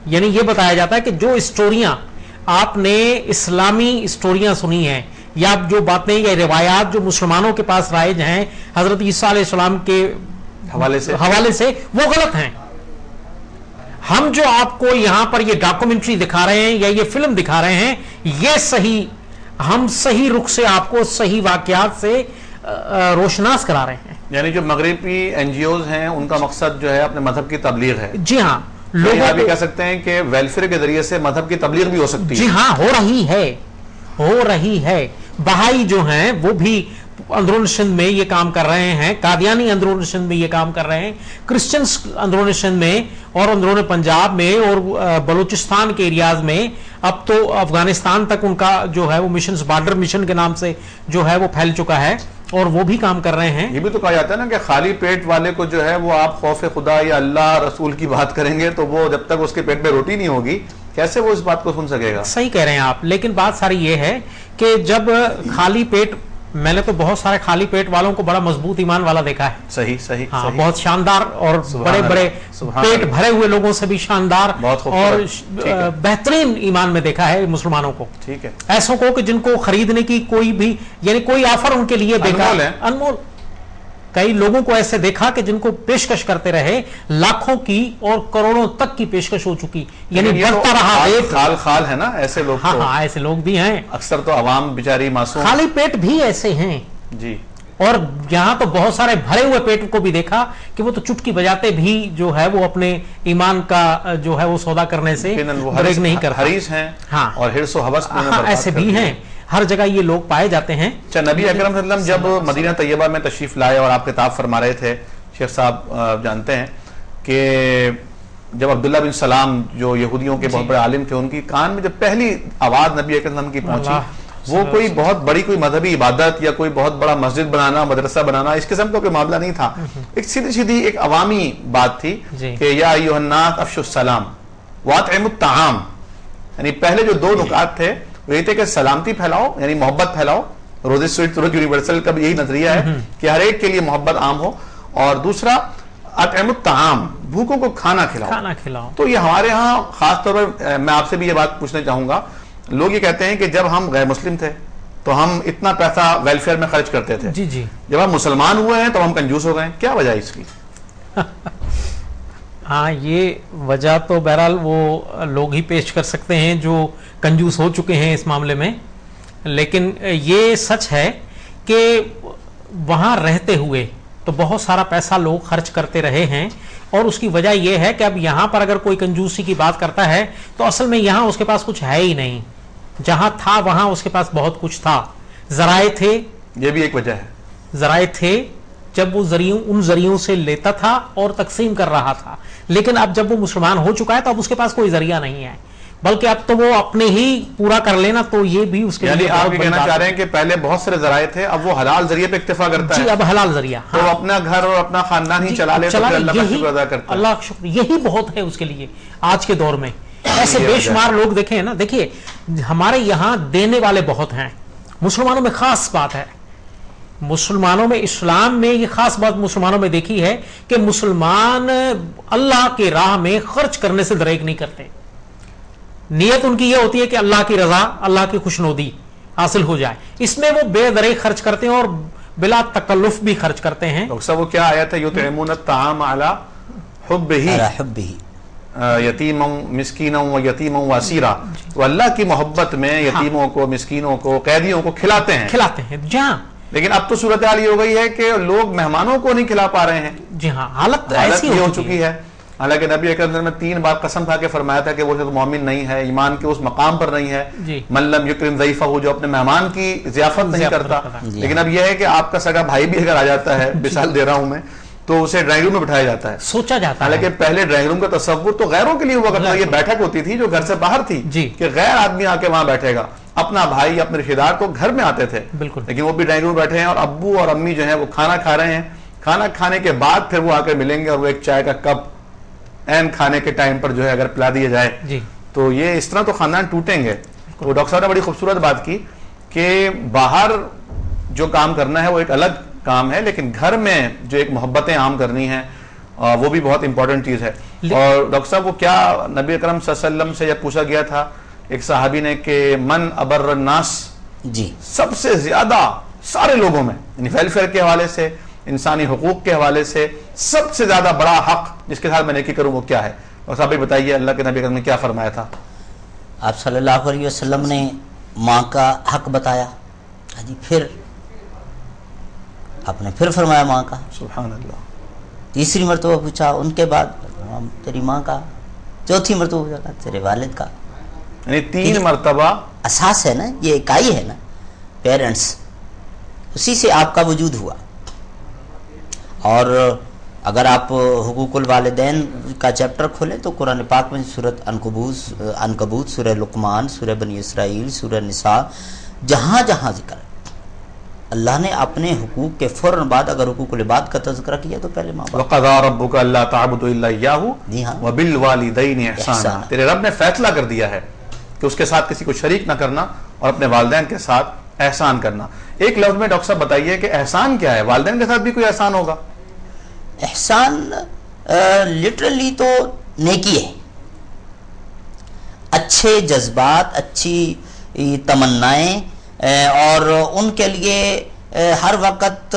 یعنی یہ بتایا جاتا ہے کہ جو اسٹوریاں آپ نے اسلامی اسٹوریاں سنی ہیں یا جو باتیں یا روایات جو مسلمانوں کے پاس رائج ہیں حضرت عیسیٰ علیہ السلام کے حوالے سے وہ غلط ہیں. ہم جو آپ کو یہاں پر یہ ڈاکومنٹری دکھا رہے ہیں یا یہ فلم دکھا رہے ہیں، یہ صحیح، ہم صحیح رخ سے آپ کو صحیح واقعات سے روشناس کرا رہے ہیں. یعنی جو مغربی NGOs ہیں ان کا مقصد جو ہے اپنے مذہب کی تبلیغ ہے. جی ہاں, لوگ بھی کہہ سکتے ہیں کہ ویلفیئر کے ذریعے سے مذہب کی تبلیغ بھی ہو سکتی ہے. جی ہاں, ہو رہی ہے. بہائی جو ہیں وہ بھی اندرون سندھ میں یہ کام کر رہے ہیں, قادیانی اندرون سندھ میں یہ کام کر رہے ہیں, کرسچنز اندرون سندھ میں اور اندرون پنجاب میں اور بلوچستان کے ایریاز میں, اب تو افغانستان تک ان کا جو ہے وہ مشنز بارڈر مشن کے نام سے جو ہے وہ پھیل چکا ہے اور وہ بھی کام کر رہے ہیں. یہ بھی تو کہا جاتا ہے نا کہ خالی پیٹ والے کو جو ہے وہ آپ خوف خدا یا اللہ رسول کی بات کریں گے تو وہ جب تک اس کے پیٹ میں روٹی نہیں ہوگی کیسے وہ اس بات کو سن سکے گا. صحیح کہہ رہے ہیں آپ, لیکن بات ساری یہ ہے کہ جب خالی پیٹ, میں نے تو بہت سارے خالی پیٹ والوں کو بڑا مضبوط ایمان والا دیکھا ہے. صحیح ہاں, بہت شاندار اور بڑے بڑے پیٹ بھرے ہوئے لوگوں سے بھی شاندار اور بہترین ایمان میں دیکھا ہے مسلمانوں کو. ٹھیک ہے, ایسوں کو کہ جن کو خریدنے کی کوئی بھی یعنی کوئی آفر ان کے لیے بیکار ہے, انمول. کئی لوگوں کو ایسے دیکھا کہ جن کو پیشکش کرتے رہے, لاکھوں کی اور کروڑوں تک کی پیشکش ہو چکی, یعنی بڑھتا رہا ریٹ. خال ہے نا ایسے لوگ. ہاں, ایسے لوگ بھی ہیں. اکثر تو عوام بیچاری معصوم, خالی پیٹ بھی ایسے ہیں. جی, اور یہاں تو بہت سارے بھرے ہوئے پیٹ کو بھی دیکھا کہ وہ تو چٹکی بجاتے بھی جو ہے وہ اپنے ایمان کا جو ہے وہ سودا کرنے سے بریک نہیں کرتے. حریص ہیں اور حرص و ہوس میں ایسے بھی ہیں, ہر جگہ یہ لوگ پائے جاتے ہیں. نبی اکرم صلی اللہ علیہ وسلم جب مدینہ طیبہ میں تشریف لائے اور آپ خطاب فرما رہے تھے, شیخ صاحب جانتے ہیں کہ جب عبداللہ بن سلام جو یہودیوں کے بہت بڑے عالم تھے, ان کی کان میں جب پہلی آواز نبی اکرم صلی اللہ علیہ وسلم کی پہنچی, وہ کوئی بہت بڑی کوئی مذہبی عبادت یا کوئی بہت بڑا مسجد بنانا, مدرسہ بنانا, اس قسم کا کوئی معاملہ نہیں تھا. ایک سیدھی ایک عوامی بات تھی کہ یا ایھا الناس افشوا السلام واطعموا الطعام. یعنی پہلے جو 2 نکات تھے وہ یہ تھے کہ سلامتی پھیلاؤ یعنی محبت پھیلاؤ. روزی سویٹ ترک یونیورسل کا بھی یہی نظریہ ہے کہ ہر ایک کے لیے محبت عام ہو. اور دوسرا اطعموا الطعام, بھوکوں کو کھانا کھلاؤ. تو یہ ہمارے ہاں خاص طور پر میں آپ سے بھی یہ بات پوچھنا چاہوں گا, لوگ یہ کہتے ہیں کہ جب ہم غیر مسلم تھے تو ہم اتنا پیسہ ویلفیئر میں خرچ کرتے تھے, جی, جب ہم مسلمان ہوئے ہیں تو ہم کنجوس ہو گئے. کیا وجہ اس کی؟ ہاں, یہ وجہ تو بہرحال وہ لوگ ہی پیش کر سکتے ہیں جو کنجوس ہو چکے ہیں اس معاملے میں. لیکن یہ سچ ہے کہ وہاں رہتے ہوئے تو بہت سارا پیسہ لوگ خرچ کرتے رہے ہیں, اور اس کی وجہ یہ ہے کہ اب یہاں پر اگر کوئی کنجوسی کی بات کرتا ہے تو اصل میں یہاں اس کے پاس کچھ ہے ہی نہیں. جہاں تھا وہاں اس کے پاس بہت کچھ تھا, ذرائع تھے. یہ بھی ایک وجہ ہے, ذرائع تھے جب وہ ان ذریعوں سے لیتا تھا اور تقسیم کر رہا تھا. لیکن اب جب وہ مسلمان ہو چکا ہے تو اب اس کے پاس کوئی ذریعہ نہیں ہے, بلکہ اب تو وہ اپنے ہی پورا کر لینا, تو یہ بھی اس کے لیے. یعنی آپ یہ کہنا چاہ رہے ہیں کہ پہلے بہت سارے ذرائع تھے, اب وہ حلال ذریعے پہ اکتفا کرتا ہے. جی, اب حلال ذریعہ, تو اپنا گھر اور اپنا خاندان ہی چلا لے تو اللہ کا شکر ادا کرتا ہے. اللہ کا شکر, یہی بہت ہے اس کے لیے آج کے دور میں. ایسے بے شمار لوگ دیکھیں نا, دیکھیے ہمارے یہاں دینے والے بہت ہیں. مسلمانوں میں خاص بات ہے, مسلمانوں میں, اسلام میں یہ خاص بات مسلمانوں میں دیکھی ہے کہ مسلمان اللہ کی راہ میں خرچ کرنے سے دریغ نہیں کرتے. نیت ان کی یہ ہوتی ہے کہ اللہ کی رضا, اللہ کی خوشنودی حاصل ہو جائے, اس میں وہ بے دریغ خرچ کرتے ہیں اور بلا تکلف بھی خرچ کرتے ہیں. ڈاکٹر صاحب وہ کیا آیت ہے, یطعمون الطعام علی حبہ یتیما مسکینا و یتیما و اسیرا, وہ اللہ کی محبت میں یتیموں کو, مسکینوں کو, قیدیوں کو کھلاتے ہیں. جہاں لیکن اب تو صورتحال یہ ہو گئی ہے کہ لوگ مہمانوں کو نہیں کھلا پا رہے ہیں. جی ہاں, حالت ایسی ہو چکی ہے. حالانکہ نبی اکرم نے 3 بار قسم کھا کے فرمایا تھا کہ وہ تو مومن نہیں ہے, ایمان کے اس مقام پر نہیں ہے. من لم یکرم ضیفہ, جو اپنے مہمان کی ضیافت نہیں کرتا. لیکن اب یہ ہے کہ آپ کا سگا بھائی بھی اگر آ جاتا ہے, مثال دے رہا ہوں میں, تو اسے ڈرائنگ روم میں بٹھایا جاتا ہے, سوچا جاتا ہے. حالانکہ پہلے ڈرائنگ روم کا تصور تو غیروں کے لیے ہوا کرتا تھا. یہ بیٹھک ہوتی تھی جو گھر سے باہر تھی, کہ غیر آدمی آ کے وہاں بیٹھے گا. اپنا بھائی, اپنے رشتے دار تو گھر میں آتے تھے, لیکن وہ بھی ڈرائنگ روم بیٹھے ہیں, اور ابو اور امی جو ہیں وہ کھانا کھا رہے ہیں. کھانا کھانے کے بعد پھر وہ آ کر ملیں گے, اور وہ ایک چائے کا کپ این کھانے کے ٹائم پر جو ہے اگر پلا دیا جائے تو یہ اس طرح تو خاندان ٹوٹیں گے. تو ڈاکٹر صاحب نے بڑی خوبصورت بات کی کہ باہر جو کام کرنا ہے وہ ایک الگ کام ہے, لیکن گھر میں جو ایک محبتیں عام کرنی ہیں وہ بھی بہت امپورٹنٹ چیز ہے. اور ڈاکٹر صاحب وہ کیا نبی اکرم صلی اللہ علیہ وسلم سے جب پوچھا گیا تھا ایک صحابی نے کہ من ابر الناس, سب سے زیادہ سارے لوگوں میں, یعنی ویلفیئر کے حوالے سے, انسانی حقوق کے حوالے سے سب سے زیادہ بڑا حق جس کے ساتھ میں نیکی کروں وہ کیا ہے؟ اور صاحب بتائیے اللہ کے نبی اکرم نے کیا فرمایا تھا؟ آپ صلی اللہ علیہ وسلم نے ماں کا حق بتایا, پھر آپ نے پھر فرمایا ماں کا. سبحان اللہ. تیسری مرتبہ پوچھا ان کے بعد تیری ماں کا. چوتھی مرتبہ پوچھا تیرے والد کا. یعنی 3 مرتبہ. اساس ہے نا، یہ اکائی ہے نا پیرنٹس، اسی سے آپ کا وجود ہوا. اور اگر آپ حقوق الوالدین کا چیپٹر کھولیں تو قرآن پاک میں سورۃ عنکبوت، سورہ لقمان، سورہ بنی اسرائیل، سورہ نساء، جہاں جہاں ذکر ہے اللہ نے اپنے حقوق کے فوراً بعد اگر حقوق العباد کا تذکرہ کیا تو پہلے ماں باپ. وَقَضَىٰ رَبُّكَ أَلَّا تَعْبُدُوا إِلَّا إِيَّاهُ جی ہاں، وَبِالْوَالِدَيْنِ إِحْسَانًا. تیرے رب نے فیصلہ کر دیا ہے کہ اس کے ساتھ کسی کو شریک نہ کرنا اور اپنے والدین کے ساتھ احسان کرنا. ایک لفظ میں ڈاکٹر صاحب بتائیے کہ احسان کیا ہے؟ والدین کے ساتھ بھی کوئی احسان ہوگا؟ احسان لٹرلی تو نیکی ہے. اچھے جذبات، اچھی تمنائیں اور ان کے لیے ہر وقت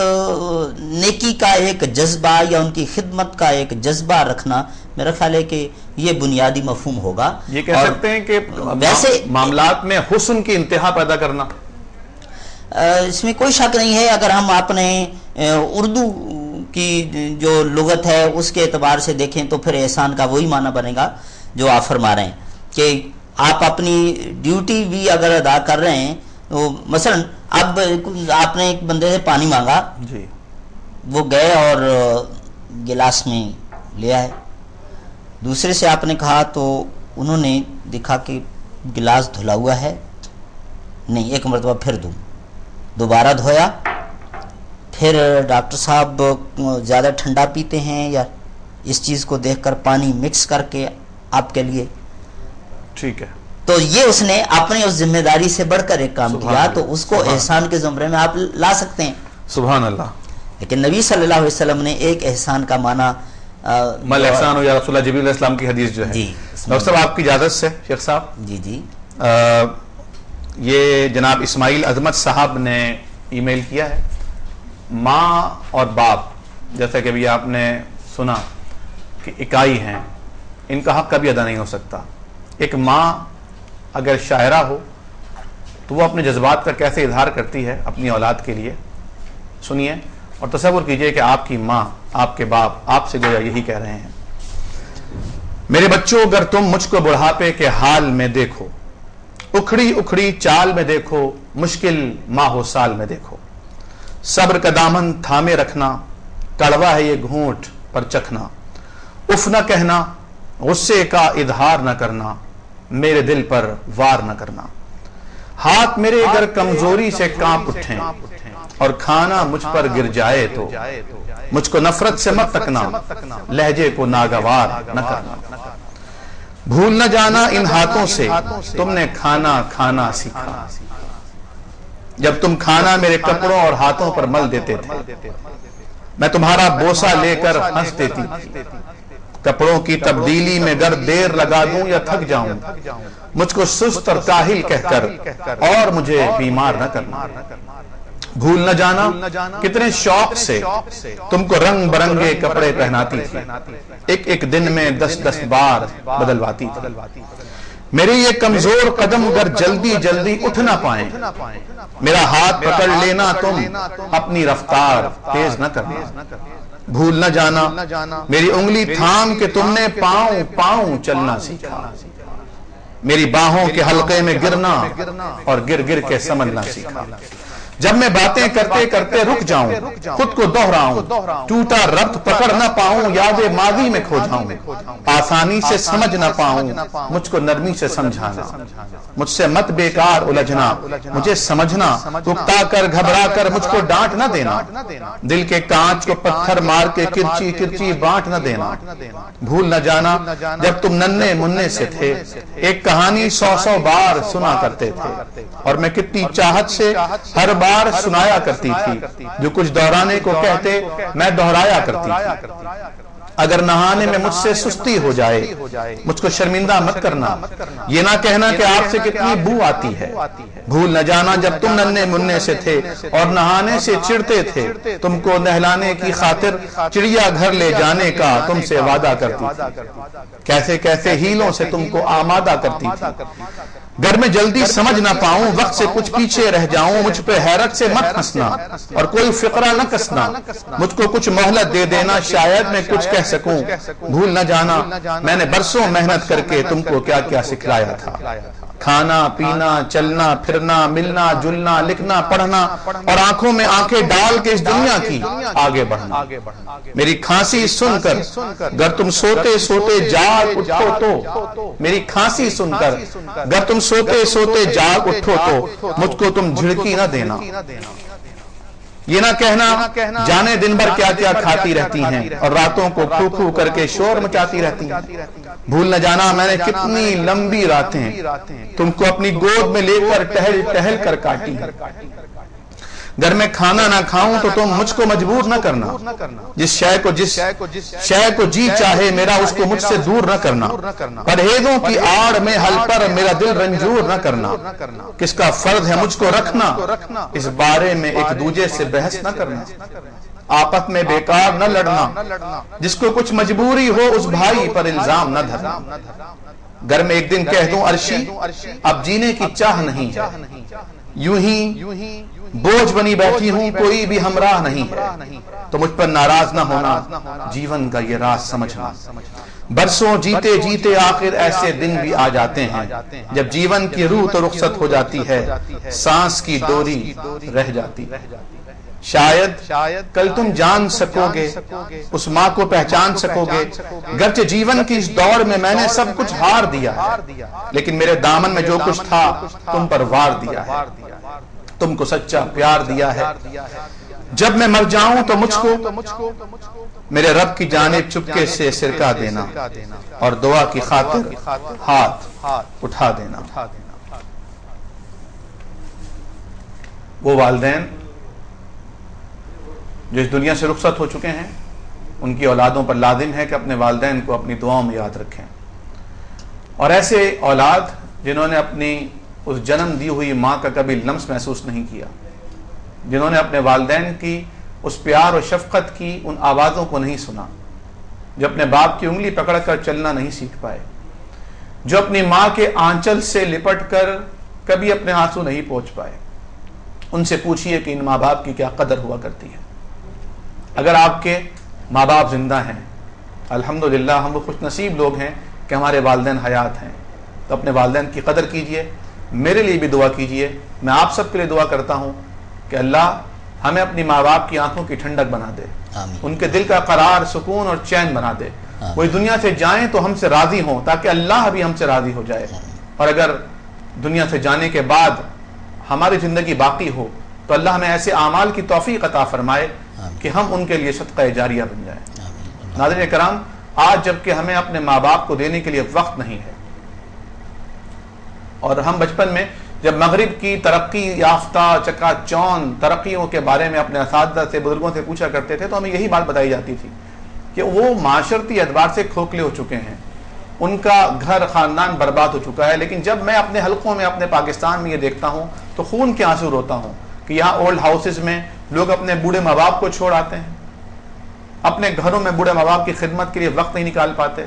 نیکی کا ایک جذبہ یا ان کی خدمت کا ایک جذبہ رکھنا، میرا خیال ہے کہ یہ بنیادی مفہوم ہوگا. یہ کہہ سکتے ہیں کہ ویسے معاملات میں حسن کی انتہا پیدا کرنا، اس میں کوئی شک نہیں ہے. اگر ہم اپنے اردو کی جو لغت ہے اس کے اعتبار سے دیکھیں تو پھر احسان کا وہی معنی بنے گا جو آپ فرما رہے ہیں کہ آپ اپنی ڈیوٹی بھی اگر ادا کر رہے ہیں تو مثلا اب آپ نے ایک بندے سے پانی مانگا جی، وہ گئے اور گلاس میں لیا ہے. دوسرے سے آپ نے کہا تو انہوں نے دیکھا کہ گلاس دھلا ہوا ہے، نہیں ایک مرتبہ پھر دوں، دوبارہ دھویا. پھر ڈاکٹر صاحب زیادہ ٹھنڈا پیتے ہیں یا اس چیز کو دیکھ کر پانی مکس کر کے آپ کے لیے، ٹھیک ہے، تو یہ اس نے اپنی اس ذمہ داری سے بڑھ کر ایک کام کیا تو اس کو احسان کے زمرے میں آپ لا سکتے ہیں. سبحان اللہ. لیکن نبی صلی اللہ علیہ وسلم نے ایک احسان کا معنی مل احسان ہو یا رسول اللہ جبریل علیہ السلام کی حدیث جو ہے. جی ڈاکٹر صاحب آپ کی اجازت سے شیخ صاحب، جی جی یہ جناب اسماعیل عظمت صاحب نے ای میل کیا ہے. ماں اور باپ جیسا کہ ابھی آپ نے سنا کہ اکائی ہیں، ان کا حق کبھی ادا نہیں ہو سکتا. ایک ماں اگر شاعرہ ہو تو وہ اپنے جذبات کا کیسے اظہار کرتی ہے اپنی اولاد کے لیے، سنیے اور تصور کیجئے کہ آپ کی ماں، آپ کے باپ آپ سے گویا یہی کہہ رہے ہیں: میرے بچوں اگر تم مجھ کو بڑھاپے کے حال میں دیکھو، اکھڑی اکھڑی چال میں دیکھو، مشکل ماہ و سال میں دیکھو، صبر کا دامن تھامے رکھنا، کڑوا ہے یہ گھونٹ پر چکھنا، اف نہ کہنا، غصے کا اظہار نہ کرنا، میرے دل پر وار نہ کرنا، ہاتھ میرے اگر کمزوری سے کانپ اٹھیں اور کھانا مجھ پر گر جائے تو مجھ کو نفرت سے مت تکنا، لہجے کو ناگوار نہ کرنا، بھول نہ جانا ان ہاتھوں سے تم نے کھانا کھانا سیکھا، جب تم کھانا میرے کپڑوں اور ہاتھوں پر مل دیتے تھے، میں تمہارا بوسہ لے کر ہنس دیتی تھی، کپڑوں کی تبدیلی میں گر دیر لگا دوں یا تھک جاؤں، مجھ کو سست اور کاہل کہہ کر اور مجھے بیمار نہ کرنا، بھول نہ جانا کتنے شوق سے تم کو رنگ برنگے کپڑے پہناتی تھی، ایک ایک دن میں 10 بار بدلواتی تھی، میرے یہ کمزور قدم گر جلدی جلدی اٹھ نہ پائیں، میرا ہاتھ پکڑ لینا تم اپنی رفتار تیز نہ کرنا، بھول نہ جانا میری انگلی تھام کے تم نے پاؤں پاؤں چلنا سیکھا، میری باہوں کے حلقے میں گرنا اور گر گر کے سمجھنا سیکھا، جب میں باتیں کرتے کرتے رک جاؤں، خود کو دہراؤں، ٹوٹا ربط پکڑ نہ پاؤں، یاد ماضی میں کھو جاؤں، آسانی سے سمجھ نہ پاؤں، مجھ کو نرمی سے سمجھانا، مجھ سے مت بیکار الجھنا، مجھے سمجھنا، اکتا کر گھبرا کر مجھ کو ڈانٹ نہ دینا، دل کے کانچ کو پتھر مار کے کرچی کرچی بانٹ نہ دینا، بھول نہ جانا جب تم ننھے مننے سے تھے، ایک کہانی 100 بار سنا کرتے تھے اور میں کتنی چاہت سے ہر بار سنایا کرتی تھی، جو کچھ دہرانے کو کہتے میں دہرایا کرتی تھی، اگر نہانے میں مجھ سے سستی ہو جائے مجھ کو شرمندہ مت کرنا، یہ نہ کہنا کہ آپ سے کتنی بو آتی ہے، بھول نہ جانا جب تم ننھے مننے سے تھے اور نہانے سے چڑھتے تھے، تم کو نہلانے کی خاطر چڑیا گھر لے جانے کا تم سے وعدہ کرتی تھی، کیسے کیسے ہیلوں سے تم کو آمادہ کرتی تھی، گر میں جلدی سمجھ نہ پاؤں، وقت سے کچھ پیچھے رہ جاؤں، مجھ پہ حیرت سے مت ہنسنا اور کوئی فقرہ نہ کسنا، مجھ کو کچھ مہلت دے دینا، شاید میں کچھ کہہ سکوں، بھول نہ جانا میں نے برسوں محنت کر کے تم کو کیا کیا سکھلایا تھا، کھانا پینا چلنا پھرنا ملنا جلنا لکھنا پڑھنا اور آنکھوں میں آنکھیں ڈال کے اس دنیا کی آگے بڑھنا، میری کھانسی سن کر گر تم سوتے سوتے جاگ اٹھو تو، میری کھانسی سن کر گر تم سوتے سوتے جاگ اٹھو تو مجھ کو تم جھڑکی نہ دینا، یہ نہ کہنا جانے دن بھر کیا کیا کھاتی رہتی ہیں اور راتوں کو کھو کھو کر کے شور مچاتی رہتی ہیں، بھول نہ جانا میں نے کتنی لمبی راتیں تم کو اپنی گود میں لے کر ٹہل ٹہل کر کاٹی، گھر میں کھانا نہ کھاؤں تو تم مجھ کو مجبور نہ کرنا، جس شے کو جی چاہے میرا اس کو مجھ سے دور نہ کرنا، پرہیزوں کی آڑ میں حل پر میرا دل رنجور نہ کرنا، کس کا فرض ہے مجھ کو رکھنا اس بارے میں ایک دوجے سے بحث نہ کرنا، آپس میں بیکار نہ لڑنا، جس کو کچھ مجبوری ہو اس بھائی پر الزام نہ دھرنا، گھر میں ایک دن کہہ دوں عرشی اب جینے کی چاہ نہیں ہے، یوں ہی بوجھ بنی بیٹھی ہوں کوئی بھی ہمراہ نہیں ہے، تو مجھ پر ناراض نہ ہونا جیون کا یہ راز سمجھنا، برسوں جیتے جیتے آخر ایسے دن بھی آ جاتے ہیں جب جیون کی روح تو رخصت ہو جاتی ہے، سانس کی ڈوری رہ جاتی ہے، شاید کل تم جان سکو گے اس ماں کو پہچان سکو گے، گرچہ جیون کی اس دوڑ میں نے سب کچھ ہار دیا ہے، لیکن میرے دامن میں جو کچھ تھا تم پر وار دیا ہے، تم کو سچا پیار دیا ہے، جب میں مر جاؤں تو مجھ کو میرے رب کی جانب چپکے سے سرکہ دینا اور دعا کی خاطر ہاتھ اٹھا دینا۔ وہ والدین جو اس دنیا سے رخصت ہو چکے ہیں ان کی اولادوں پر لازم ہے کہ اپنے والدین کو اپنی دعاؤں میں یاد رکھیں، اور ایسے اولاد جنہوں نے اپنی اس جنم دی ہوئی ماں کا کبھی لمس محسوس نہیں کیا، جنہوں نے اپنے والدین کی اس پیار اور شفقت کی ان آوازوں کو نہیں سنا، جو اپنے باپ کی انگلی پکڑ کر چلنا نہیں سیکھ پائے، جو اپنی ماں کے آنچل سے لپٹ کر کبھی اپنے آنسو نہیں پوچھ پائے، ان سے پوچھئے کہ ان ماں باپ کی کیا قدر ہوا کرتی ہے۔ اگر آپ کے ماں باپ زندہ ہیں، الحمدللہ ہم وہ خوش نصیب لوگ ہیں کہ ہمارے والدین حیات ہیں، تو اپنے والدین کی قدر کیجئے، میرے لیے بھی دعا کیجئے، میں آپ سب کے لیے دعا کرتا ہوں کہ اللہ ہمیں اپنی ماں باپ کی آنکھوں کی ٹھنڈک بنا دے، ان کے دل کا قرار سکون اور چین بنا دے، وہ دنیا سے جائیں تو ہم سے راضی ہوں تاکہ اللہ بھی ہم سے راضی ہو جائے، اور اگر دنیا سے جانے کے بعد ہماری زندگی باقی ہو تو اللہ ہمیں ایسے اعمال کی توفیق عطا فرمائے کہ ہم ان کے لیے صدقہ جاریہ بن جائیں۔ ناظرین کرام، آج جبکہ ہمیں اپنے ماں باپ کو دینے کے لیے وقت نہیں ہے، اور ہم بچپن میں جب مغرب کی ترقی یافتہ چکا چون ترقیوں کے بارے میں اپنے اساتذہ سے بزرگوں سے پوچھا کرتے تھے تو ہمیں یہی بات بتائی جاتی تھی کہ وہ معاشرتی اعتبار سے کھوکھلے ہو چکے ہیں، ان کا گھر خاندان برباد ہو چکا ہے، لیکن جب میں اپنے حلقوں میں اپنے پاکستان میں یہ دیکھتا ہوں تو خون کے آنسو روتا ہوں کہ یہاں اولڈ ہاؤسز میں لوگ اپنے بوڑھے ماں باپ کو چھوڑ آتے ہیں، اپنے گھروں میں بوڑھے ماں باپ کی خدمت کے لیے وقت نہیں نکال پاتے۔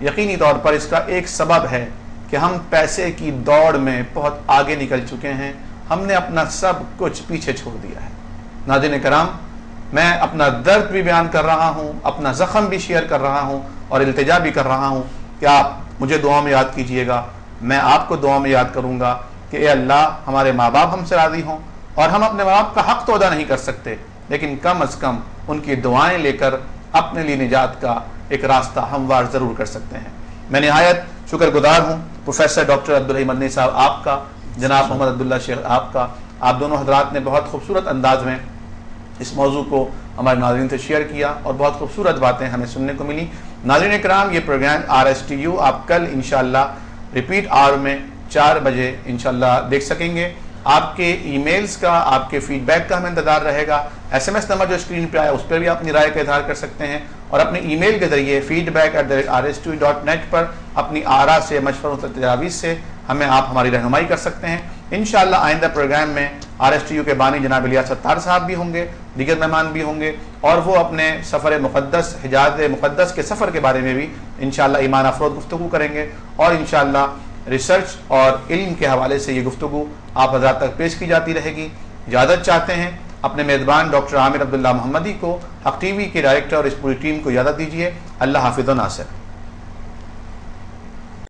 یقینی طور پر اس کا ایک سبب ہے کہ ہم پیسے کی دوڑ میں بہت آگے نکل چکے ہیں، ہم نے اپنا سب کچھ پیچھے چھوڑ دیا ہے۔ ناظرین کرام، میں اپنا درد بھی بیان کر رہا ہوں، اپنا زخم بھی شیئر کر رہا ہوں اور التجا بھی کر رہا ہوں کہ آپ مجھے دعا میں یاد کیجئے گا، میں آپ کو دعا میں یاد کروں گا کہ اے اللہ ہمارے ماں باپ ہم سے راضی ہوں، اور ہم اپنے ماں باپ کا حق تو ادا نہیں کر سکتے لیکن کم از کم ان کی دعائیں لے کر اپنے لیے نجات کا ایک راستہ ہموار ضرور کر سکتے ہیں۔ میں نہایت شکر گزار ہوں پروفیسر ڈاکٹر عبدالرحیم مدنی صاحب آپ کا، جناب محمد عبداللہ شیخ آپ کا، آپ دونوں حضرات نے بہت خوبصورت انداز میں اس موضوع کو ہمارے ناظرین سے شیئر کیا اور بہت خوبصورت باتیں ہمیں سننے کو ملی۔ ناظرین کرام، یہ پروگرام RSTU آپ کل انشاءاللہ ریپیٹ آور میں 4 بجے انشاءاللہ دیکھ سکیں گے۔ آپ کے ای میلز کا، آپ کے فیڈ بیک کا ہمیں انتظار رہے گا۔ SMS نمبر جو اسکرین پہ آیا اس پر بھی اپنی رائے کا اظہار کر سکتے ہیں، اور اپنے ای میل کے ذریعے feedback@rstu.net پر اپنی آراء سے، مشوروں سے، تجاویز سے ہمیں آپ ہماری رہنمائی کر سکتے ہیں۔ انشاءاللہ آئندہ پروگرام میں RSTU کے بانی جناب الیاس ستار صاحب بھی ہوں گے، دیگر مہمان بھی ہوں گے، اور وہ اپنے سفر مقدس، حجاز مقدس کے سفر کے بارے میں بھی انشاءاللہ ایمان افروز گفتگو کریں گے، اور انشاءاللہ ریسرچ اور علم کے حوالے سے یہ گفتگو آپ حضرات تک پیش کی جاتی رہے گی۔ اجازت چاہتے ہیں، اپنے میزبان ڈاکٹر عامر عبداللہ محمدی کو، حق ٹی وی کے ڈائریکٹر اور اس پوری ٹیم کو اجازت دیجیے۔ اللہ حافظ و ناصر۔